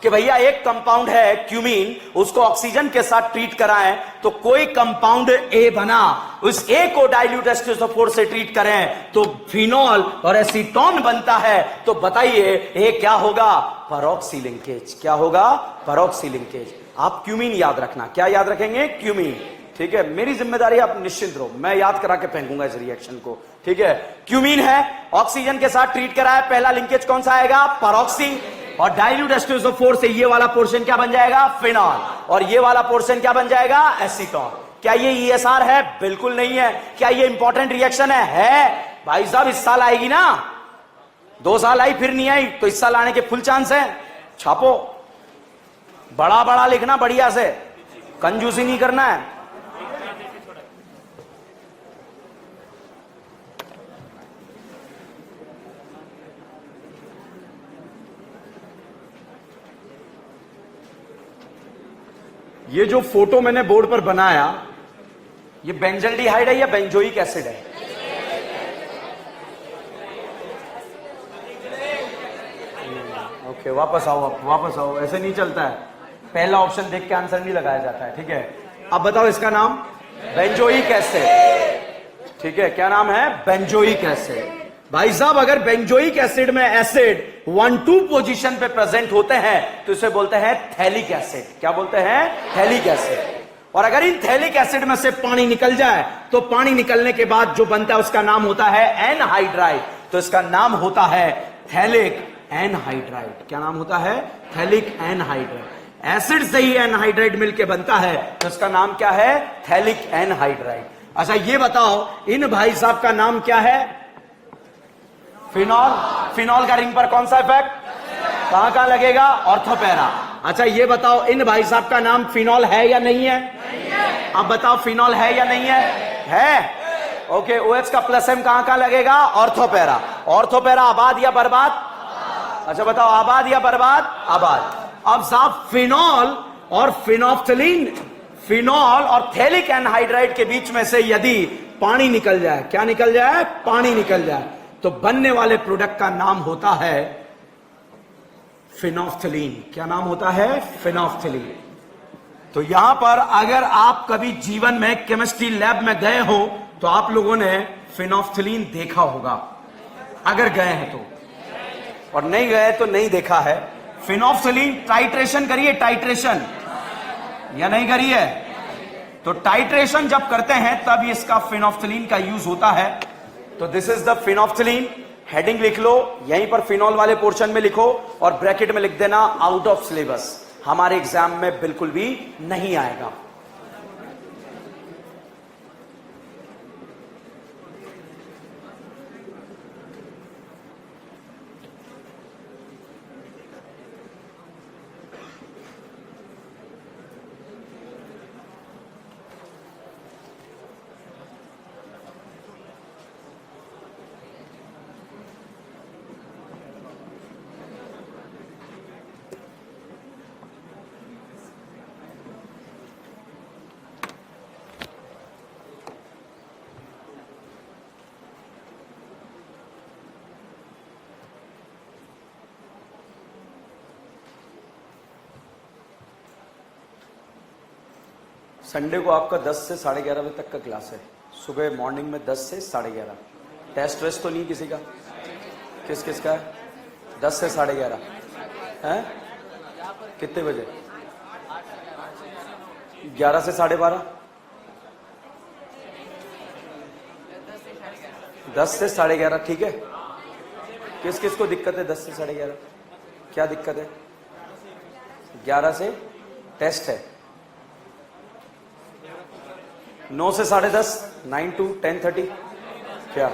कि भैया एक कंपाउंड है क्यूमीन, उसको ऑक्सीजन के साथ ट्रीट कराएं तो कोई कंपाउंड ए बना, उस ए को डाइल्यूट H2SO4 से ट्रीट करें तो फिनॉल और एसीटोन बनता है। तो बताइए ये क्या होगा, परऑक्सी लिंकेज। क्या होगा, परऑक्सी लिंकेज। आप क्यूमीन याद रखना, क्या याद रखेंगे, क्यूमीन, ठीक है। मेरी जिम्मेदारी, आप निश्चिंत रहो, मैं याद करा के फेंकूंगा इस रिएक्शन को, ठीक है। क्यूमीन है, ऑक्सीजन के साथ ट्रीट कराया, पहला लिंकेज कौन सा आएगा, परऑक्सी, और डाइल्यूट H2SO4 से ये वाला पोर्शन क्या बन जाएगा, फिनॉल, और ये वाला पोर्शन क्या बन जाएगा, एसीटोन। क्या ये ESR है, बिल्कुल नहीं है। क्या ये इंपॉर्टेंट रिएक्शन है भाई साहब, इस साल आएगी ना, 2 साल आई फिर नहीं आई, तो इस साल आने के फुल चांस है। छापो, बड़ा बड़ा लिखना, बढ़िया से, कंजूसी नहीं करना है। ये जो फोटो मैंने बोर्ड पर बनाया, ये बेंजल्डिहाइड है या बेंजोइक एसिड है, ओके, वापस आओ, आप वापस आओ, ऐसे नहीं चलता है। पहला ऑप्शन देख के आंसर नहीं लगाया जाता है, ठीक है। अब बताओ इसका नाम, बेंजोइक एसिड, ठीक है। क्या नाम है, बेंजोइक एसिड। भाई साहब अगर बेंजोइक एसिड में एसिड 1-2 पोजीशन पे प्रेजेंट होते हैं तो इसे बोलते हैं थैलिक एसिड। क्या बोलते हैं, थैलिक एसिड। और अगर इन थैलिक एसिड में से पानी निकल जाए तो पानी निकलने के बाद जो बनता है उसका नाम होता है एनहाइड्राइड। तो इसका नाम होता है थैलिक एनहाइड्राइड। क्या नाम होता है, थैलिक एनहाइड्राइड। एसिड से ही एनहाइड्राइड मिलकर बनता है तो इसका नाम क्या है, थैलिक एनहाइड्राइड। अच्छा ये बताओ इन भाई साहब का नाम क्या है, फिनॉल। फिनॉल का रिंग पर कौन सा इफेक्ट, कहां कहां लगेगा, ऑर्थोपैरा। अच्छा ये बताओ इन भाई साहब का नाम फिनॉल है या नहीं है, नहीं है। अब बताओ फिनॉल है या नहीं है, ओके। OH का +M कहां कहां लगेगा, ऑर्थोपैरा। ऑर्थोपैरा आबाद या बर्बाद, अच्छा बताओ आबाद या बर्बाद, आबाद। अब साहब फिनॉल और फिनोफ्थलीन, फिनॉल और थैलिक एनहाइड्राइड के बीच में से यदि पानी निकल जाए, क्या निकल जाए, पानी निकल जाए, तो बनने वाले प्रोडक्ट का नाम होता है फिनोफ्थलीन। क्या नाम होता है, फिनोफ्थलीन। तो यहां पर अगर आप कभी जीवन में केमिस्ट्री लैब में गए हो तो आप लोगों ने फिनोफ्थलीन देखा होगा, अगर गए हैं तो, और नहीं गए तो नहीं देखा है। फिनोफ्थलीन टाइट्रेशन करिए, टाइट्रेशन या नहीं करिए, तो टाइट्रेशन जब करते हैं तब इसका फिनोफ्थलीन का यूज होता है। तो this is the phenolphthalein. Heading लिख लो, यहीं पर फिनॉल वाले पोर्शन में लिखो और ब्रैकेट में लिख देना आउट ऑफ सिलेबस, हमारे एग्जाम में बिल्कुल भी नहीं आएगा। संडे को आपका 10 से 11:30 बजे तक का क्लास है। सुबह मॉर्निंग में 10 से 11:30। टेस्ट वेस्ट तो नहीं किसी का, किस किस का है, 10 से 11:30 है, कितने बजे, 11 से 12:30, 10 से 11:30, ठीक है। किस किस को दिक्कत है 10 से 11:30, क्या दिक्कत है, 11 से टेस्ट है, 9 से 10:30, 9 to 10:30, क्या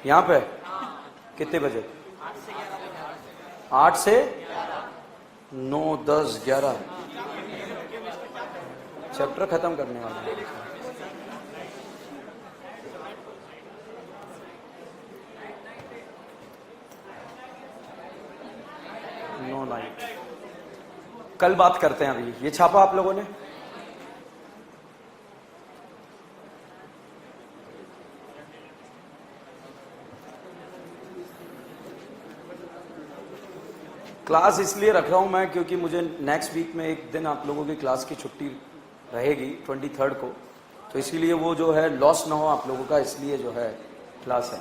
यहां पे कितने बजे? 8 से 9, 10, 11 चैप्टर खत्म करने वाले हैं। नो नाइट कल बात करते हैं। अभी ये छापा आप लोगों ने? क्लास इसलिए रख रहा हूं मैं क्योंकि मुझे नेक्स्ट वीक में एक दिन आप लोगों की क्लास की छुट्टी रहेगी 23 को, तो इसीलिए वो जो है लॉस ना हो आप लोगों का, इसलिए जो है क्लास है।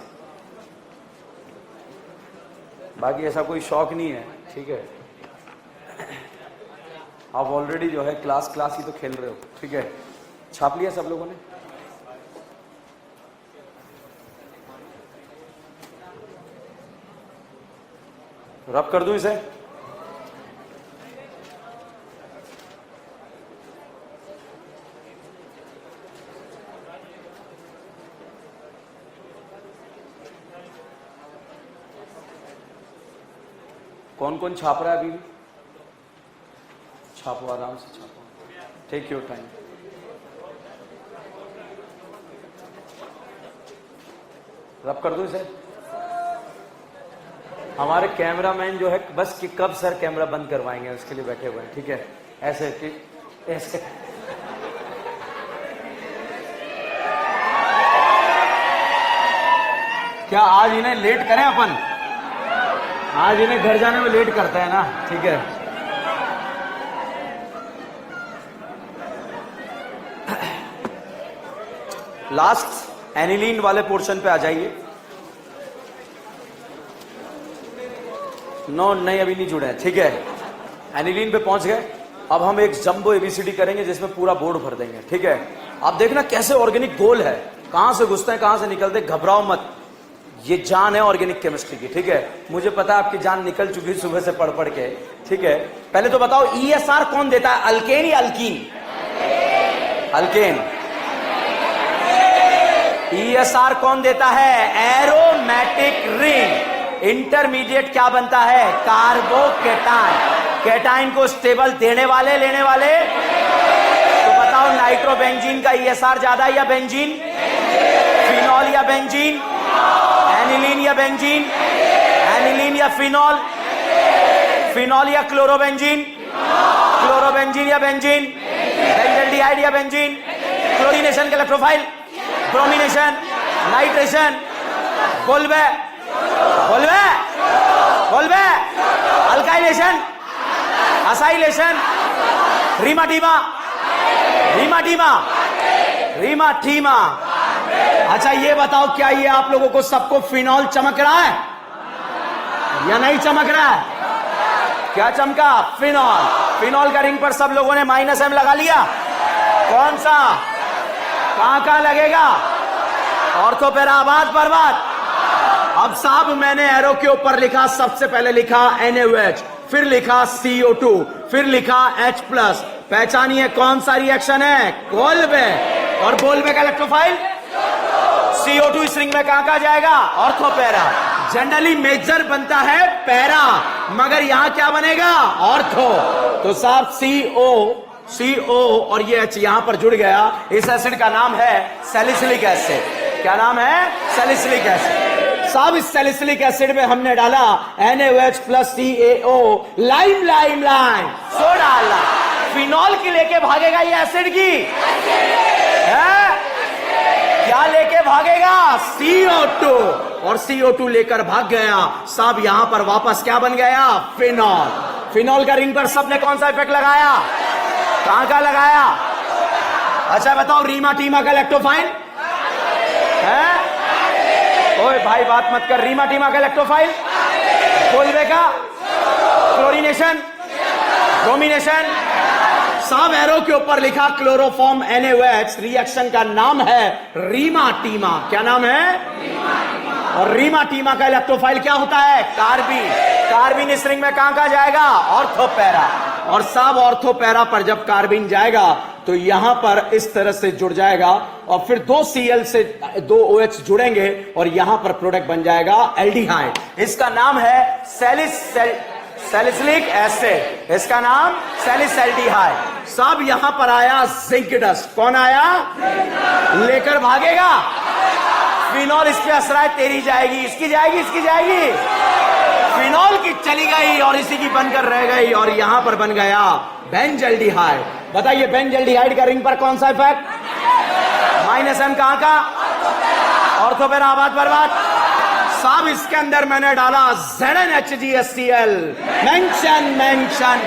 बाकी ऐसा कोई शौक नहीं है, ठीक है? आप ऑलरेडी जो है क्लास ही तो खेल रहे हो, ठीक है? छाप लिया सब लोगों ने? रब कर दूं इसे? कौन कौन छाप रहा है अभी भी? छापो, आराम से छापो, टेक योर टाइम। रब कर दूं इसे? हमारे कैमरामैन जो है बस कि कब सर कैमरा बंद करवाएंगे उसके लिए बैठे हुए हैं, ठीक है? ऐसे कि ऐसे क्या आज इन्हें लेट करें अपन? आज इन्हें घर जाने में लेट करता है ना, ठीक है? लास्ट एनिलीन वाले पोर्शन पे आ जाइए। नहीं अभी नहीं जुड़े हैं, ठीक है? एनिलीन पे पहुंच गए। अब हम एक जंबो एबीसीडी करेंगे जिसमें पूरा बोर्ड भर देंगे, ठीक है? आप देखना कैसे ऑर्गेनिक गोल है, कहां से घुसते हैं कहां से निकलते, घबराओ मत। ये जान है ऑर्गेनिक केमिस्ट्री की, ठीक है? मुझे पता है आपकी जान निकल चुकी है सुबह से पढ़ पढ़ के, ठीक है? पहले तो बताओ ESR कौन देता है, अल्केन या अल्कीन? अल्केन। ESR कौन देता है? Aromatic ring. इंटरमीडिएट क्या बनता है? कार्बोकेटाइन। केटाइन को स्टेबल देने वाले लेने वाले? तो बताओ नाइट्रोबेंजीन का ESR ज्यादा या बेंजीन? फिनॉल या बेंजीन? एनिलीन या बेंजीन? एनिलीन या फिनॉल? फिनॉल या क्लोरोबेंजीन? क्लोरोबेंजीन या बेंजीन? बेंजल्डिहाइड या बेंजीन? क्लोरीनेशन का इलेक्ट्रोफाइल? ब्रोमिनेशन? नाइट्रेशन? बोलबे बोलबे बोलबे? अल्काइलेशन? असाइलेशन? रीमाटीमा? रीमाटीमा? रीमाटीमा? अच्छा ये बताओ क्या ये आप लोगों को सबको फिनॉल चमक रहा है या नहीं चमक रहा है? क्या चमका? फिनॉल। फिनॉल का रिंग पर सब लोगों ने -M लगा लिया। कौन सा? कहां लगेगा? ऑर्थोपेराबाद बर्बाद। अब साहब मैंने एरो के ऊपर लिखा, सबसे पहले लिखा NaOH, फिर लिखा CO2, फिर लिखा H+। पहचानिए कौन सा रिएक्शन है? कोल्बे। और बोलबे का इलेक्ट्रोफाइल CO2 इस रिंग में कहां जाएगा? ऑर्थोपेरा। जनरली मेजर बनता है पैरा, मगर यहां क्या बनेगा? ऑर्थो। तो साहब CO और ये H यहां पर जुड़ गया। इस एसिड का नाम है सैलिसिलिक एसिड। क्या नाम है? Salicylic acid. साहब इस सैलिसिलिक एसिड में हमने डाला NaOH + CaO, lime lime lime सो डाला। फिनॉल की लेके भागेगा ये एसिड की है? क्या लेके भागेगा? CO2। और CO2 लेकर भाग गया साहब। यहां पर वापस क्या बन गया? फिनॉल। फिनॉल का रिंग पर सबने कौन सा इफेक्ट लगाया? कहां का लगाया? अच्छा बताओ रीमाटीमा का इलेक्ट्रोफाइल है? ओए भाई बात मत कर। रीमाटीमा का इलेक्ट्रोफाइल? कोल्बे का? क्लोरीनेशन? ब्रोमिनेशन? साहब एरो के ऊपर लिखा क्लोरोफॉर्म NaOH, रिएक्शन का नाम है रीमाटीमा। क्या नाम है? और रीमाटीमा का इलेक्ट्रोफाइल क्या होता है? कार्बीन। कार्बीन इस रिंग में कहां जाएगा? ऑर्थोपेरा। और साहब ऑर्थोपेरा पर जब कार्बीन जाएगा तो यहां पर इस तरह से जुड़ जाएगा और फिर 2 Cl से 2 OH जुड़ेंगे और यहां पर प्रोडक्ट बन जाएगा एल्डिहाइड। इसका नाम है सैलिसिलिक एसिड, इसका नाम सैलिसल्डिहाइड। सब यहां पर आया जिंक डस्ट। कौन आया? लेकर भागेगा फिनॉल। इस पे असराय तेरी जाएगी, इसकी जाएगी, इसकी जाएगी, फिनॉल की चली गई और इसी की बनकर रह गई और यहां पर बन गया बेंजल्डिहाइड। बताइए बेंजल्डिहाइड का रिंग पर कौन सा इफेक्ट? -M कहां का? ऑर्थो पे आबाद बर्बाद। साहब इसके अंदर मैंने डाला ZnHgScl। Mention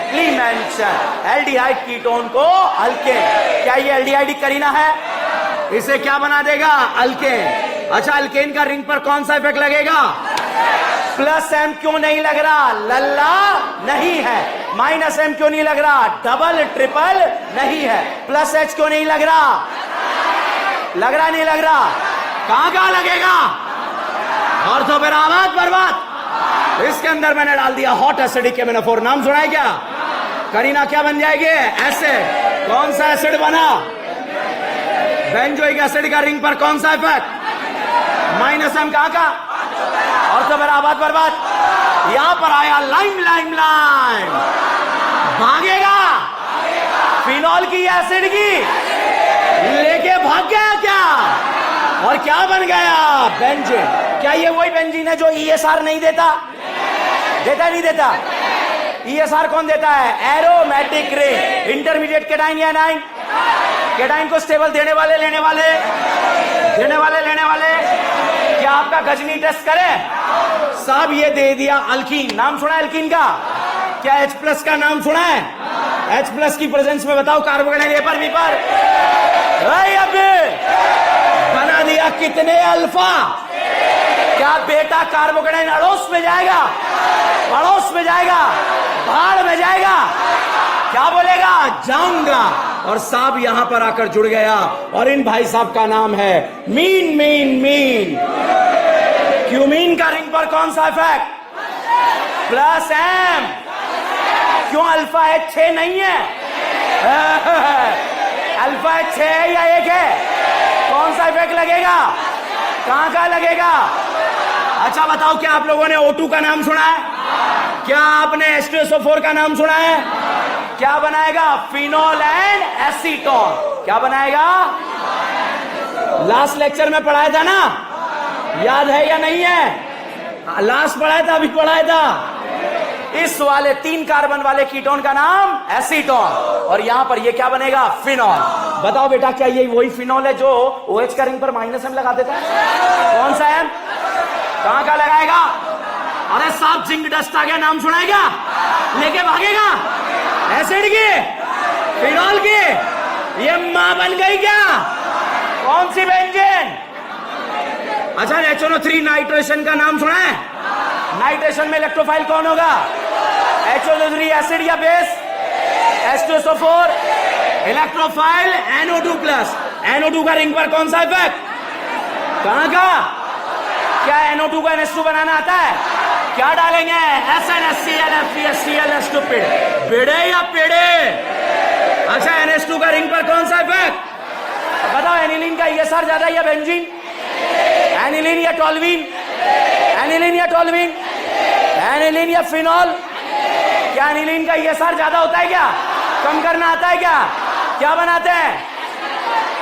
please mention aldehyde ketone को अल्केन। क्या ये एल्डिहाइड करीना है? इसे क्या बना देगा? अल्केन। अच्छा अल्केन का रिंग पर कौन सा इफेक्ट लगेगा? +M क्यों नहीं लग रहा? लल्ला नहीं है। -M क्यों नहीं लग रहा? डबल ट्रिपल नहीं है। +H क्यों नहीं लग रहा? लग रहा नहीं लग रहा? कहां लगेगा? ऑर्थो पे आबाद बर्बाद। इसके अंदर मैंने डाल दिया हॉट एसिडिक केमिनोफोर। नाम सुना है क्या? करीना क्या बन जाएगी? एसिड। कौन सा एसिड बना? बेंजोइक एसिड का रिंग पर कौन सा इफेक्ट? -M कहां का? ऑर्थो पे आबाद बर्बाद। यहां पर आया लाइम। भागेगा फिनॉल की एसिड की लेके भाग गया क्या? और क्या बन गया? बेंजीन। क्या ये वही बेंजीन है जो ESR नहीं देता? देता नहीं देता? ESR कौन देता है? Aromatic ring. इंटरमीडिएट केटाइन या एनाइन? केटाइन को स्टेबल देने वाले लेने वाले क्या आपका गजनी टेस्ट करे? साहब ये दे दिया अल्कीन। नाम सुना है अल्कीन का? क्या H+ का नाम सुना है? H+ की प्रेजेंस में बताओ कार्बोकेटाइन ए पर बी पर बना दिया कितने अल्फा? क्या बेटा कार्बोकेटाइन अड़ोस में जाएगा? पड़ोस में जाएगा? भाड़ में जाएगा? क्या बोलेगा? जाऊंगा। और साहब यहां पर आकर जुड़ गया और इन भाई साहब का नाम है मीन। क्यूमीन का रिंग पर कौन सा इफेक्ट? +M। क्यों? अल्फा H 6 नहीं है। अल्फा H 6 है या 1 है? कौन सा इफेक्ट लगेगा? कहां लगेगा? अच्छा बताओ क्या आप लोगों ने O2 का नाम सुना है? क्या आपने H2SO4 का नाम सुना है? क्या बनाएगा? Phenol and acetone. क्या बनाएगा? लास्ट लेक्चर में पढ़ाया था ना? याद है या नहीं है? लास्ट पढ़ाया था, अभी पढ़ाया था। इस वाले 3 कार्बन वाले कीटोन का नाम एसीटोन और यहां पर ये क्या बनेगा? फिनॉल। बताओ बेटा क्या ये वही फिनॉल है जो OH का रिंग पर -M लगा देता है? कौन सा M? कहां का लगाएगा? अरे साहब जिंक डस्ट आ गया। नाम सुना है क्या? लेके भागेगा एसिड की, फिनॉल की। ये मां बन गई क्या? कौन सी बेंजीन? अच्छा HNO3 नाइट्रेशन का नाम सुना है? नाइट्रेशन में इलेक्ट्रोफाइल कौन होगा? HNO3 एसिड या base? H2SO4 electrophile NO2+। NO2 का रिंग पर कौन सा इफेक्ट? कहां का? क्या NO2 का NH2 बनाना आता है? क्या डालेंगे? SnHCl FeSCl H2 पेड़े या पेड़े? अच्छा NH2 का रिंग पर कौन सा इफेक्ट? बताओ एनिलीन का ESR ज्यादा या बेंजीन? एनिलीन या टोल्यूइन? एनिलीन या टोल्यूइन? एनिलीन या फिनॉल? क्या एनिलीन का ESR ज्यादा होता है क्या? कम करना आता है क्या? क्या बनाते हैं?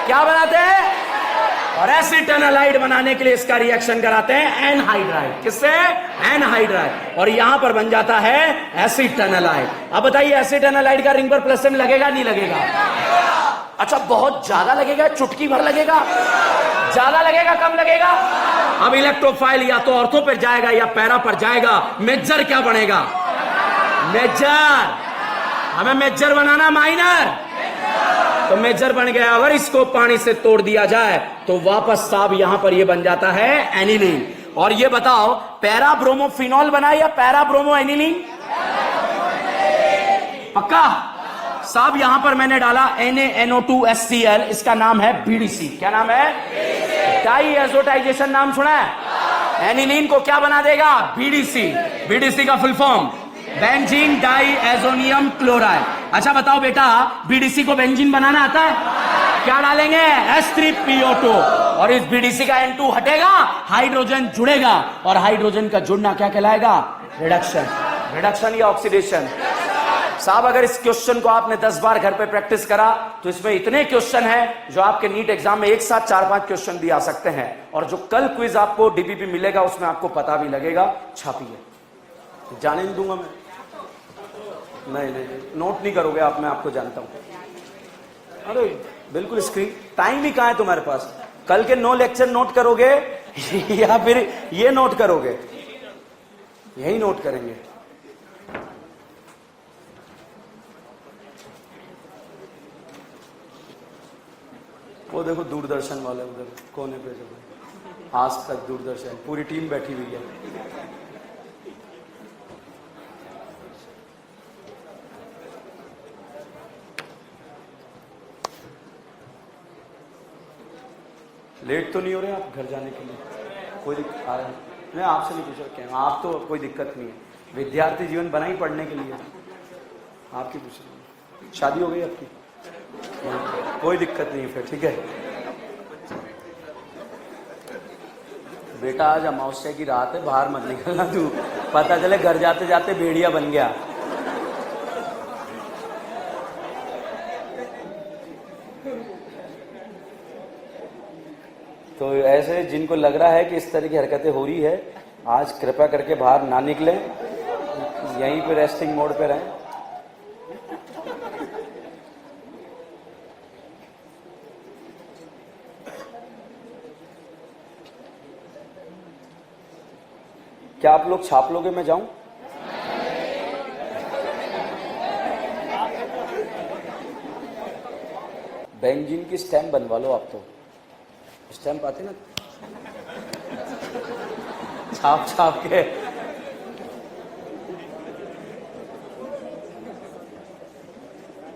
क्या बनाते हैं? और एसिटेनालाइड बनाने के लिए इसका रिएक्शन कराते हैं एनहाइड्राइड। किससे? एनहाइड्राइड। और यहां पर बन जाता है एसिटेनालाइड। अब बताइए एसिटेनालाइड का रिंग पर +M लगेगा नहीं लगेगा? अच्छा बहुत ज्यादा लगेगा? चुटकी भर लगेगा? ज्यादा लगेगा कम लगेगा? अब इलेक्ट्रोफाइल या तो ऑर्थो पर जाएगा या पैरा पर जाएगा। मेजर क्या बनेगा? मेजर। हमें मेजर बनाना माइनर, तो मेजर बन गया। अगर इसको पानी से तोड़ दिया जाए तो वापस साहब यहां पर ये बन जाता है एनिलीन। और ये बताओ पैरा ब्रोमोफिनॉल बना या पैरा ब्रोमो एनिलीन? पक्का? साहब यहां पर मैंने डाला NaNO2HCl। इसका नाम है BDC। क्या नाम है? Diazotisation. नाम सुना है? एनिलीन को क्या बना देगा? BDC। BDC का full form benzene diazonium chloride. अच्छा बताओ बेटा, बीडीसी को बेंजीन बनाना आता है? क्या डालेंगे? H3PO2, और इस बीडीसी का N2 हटेगा, हाइड्रोजन जुड़ेगा, और हाइड्रोजन का जुड़ना क्या कहलाएगा? रिडक्शन। रिडक्शन या ऑक्सीडेशन? साहब अगर इस क्वेश्चन को आपने 10 बार घर पे प्रैक्टिस करा तो इसमें इतने क्वेश्चन हैं जो आपके नीट एग्जाम में एक साथ 4-5 क्वेश्चन भी आ सकते हैं। और जो कल क्विज आपको डीबीपी मिलेगा उसमें आपको पता भी लगेगा। छापिए, जाने नहीं दूंगा मैं। नहीं, नोट नहीं करोगे आप, मैं आपको जानता हूं। अरे बिल्कुल, स्क्रीन टाइम ही कहां है तुम्हारे पास? कल के 9 लेक्चर नोट करोगे या फिर ये नोट करोगे? यही नोट करेंगे। वो देखो दूरदर्शन वाले उधर कोने पे, जो आज तक दूरदर्शन पूरी टीम बैठी हुई है। लेट तो नहीं हो रहे आप घर जाने के लिए? कोई दिक्कत आ रहा है? मैं आपसे नहीं पूछ रहा, आप तो कोई दिक्कत नहीं है। विद्यार्थी जीवन बना ही पढ़ने के लिए, आपकी पूछ रही। शादी हो गई आपकी? कोई दिक्कत नहीं फिर, ठीक है। बेटा आज अमावस्या की रात है, बाहर मत निकलना तू, पता चले घर जाते जाते भेड़िया बन गया। तो ऐसे जिनको लग रहा है कि इस तरह की हरकतें हो रही है, आज कृपया करके बाहर ना निकलें, यहीं पे रेस्टिंग मोड पे रहें। क्या आप लोग छाप लोगे मैं जाऊं? बेंजीन की स्टैम्प बनवा लो आप। तो स्टैम्प आती ना, छाप छाप के।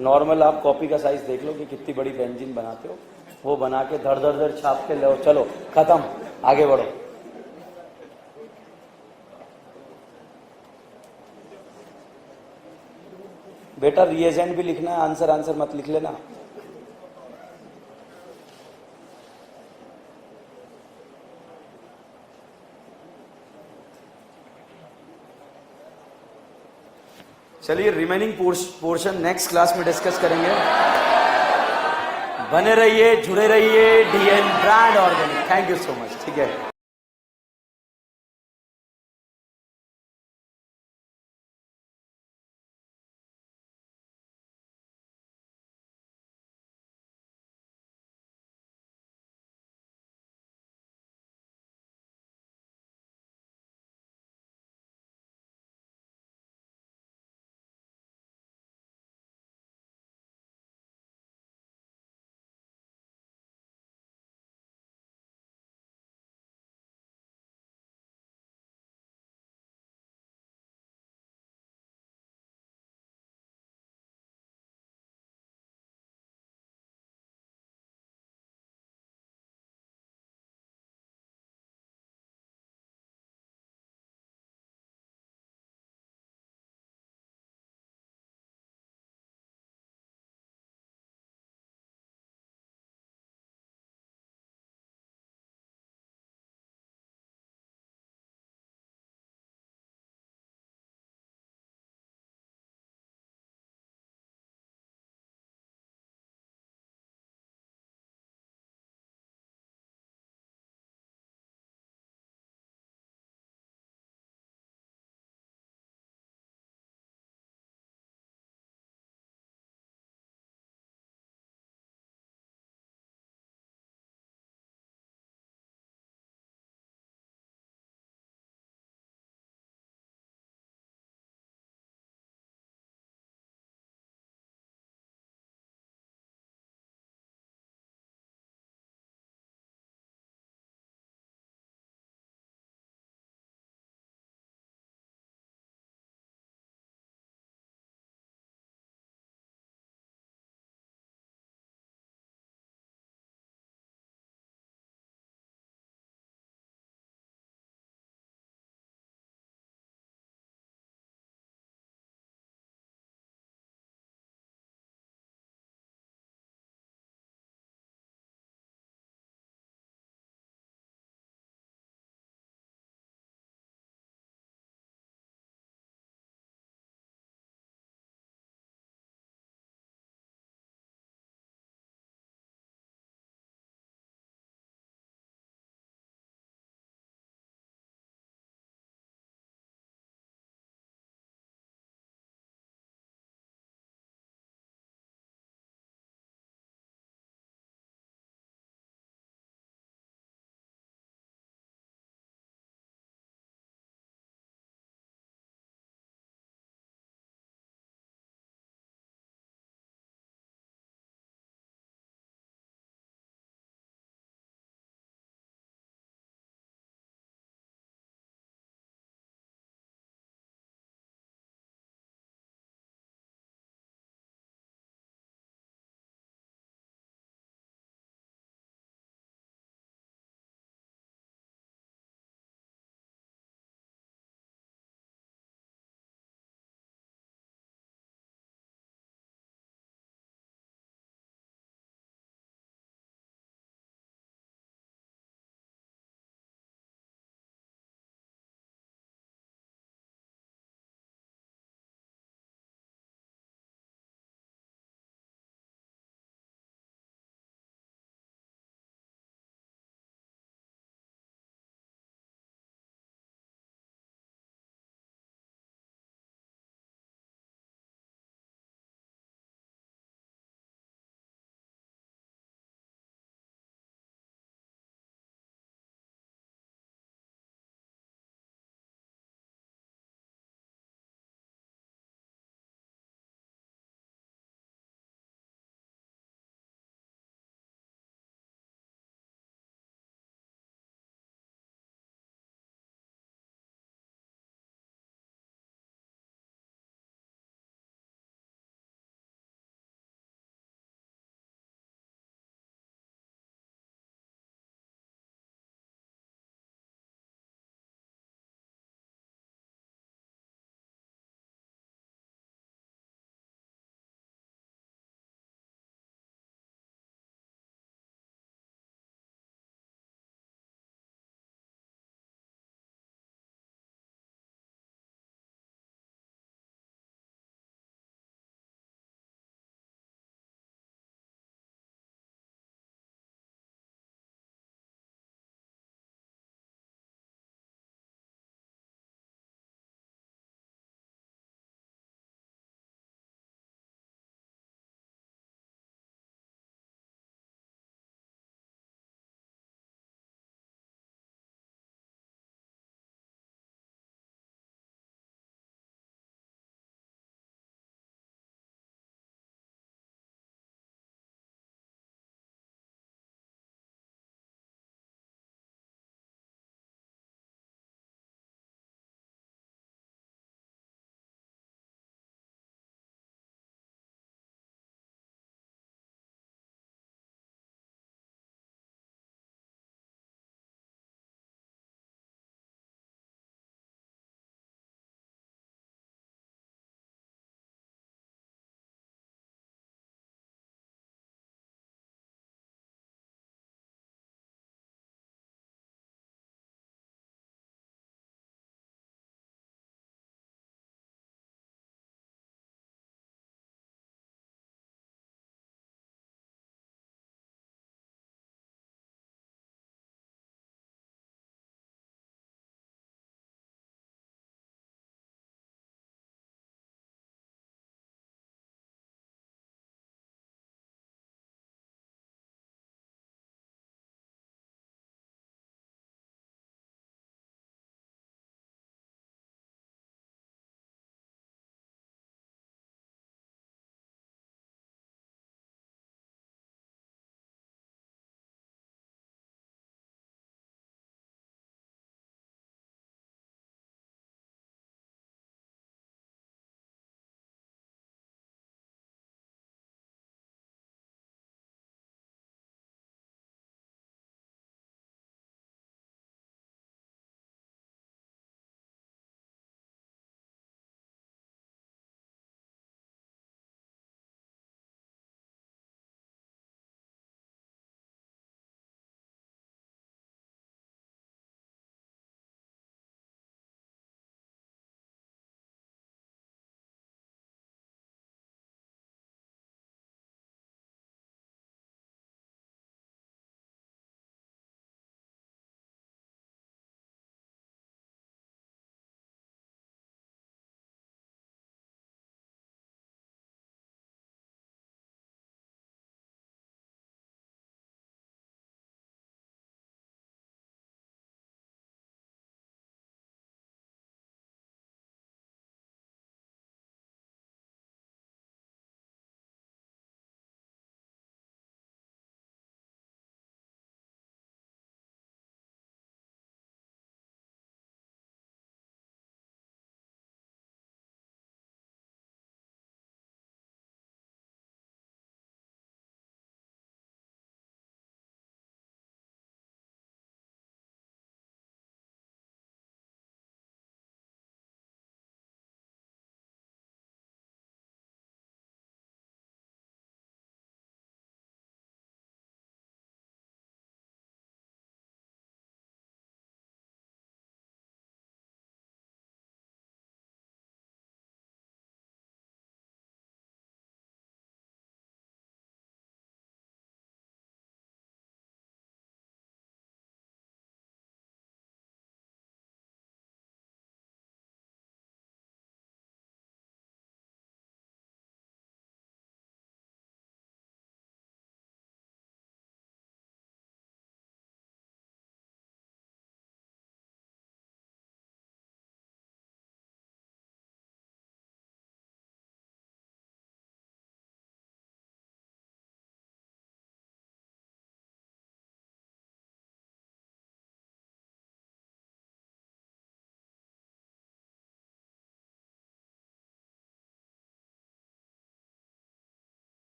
नॉर्मल आप कॉपी का साइज देख लो कि कितनी बड़ी बेंजीन बनाते हो, वो बना के धड़ धड़ धड़ छाप के लो। चलो खत्म, आगे बढ़ो। बेटा रिएजेंट भी लिखना है, आंसर मत लिख लेना। चलिए रिमेनिंग पोर्शन नेक्स्ट क्लास में डिस्कस करेंगे। बने रहिए, जुड़े रहिए। DN brand organic. Thank you so much. ठीक है।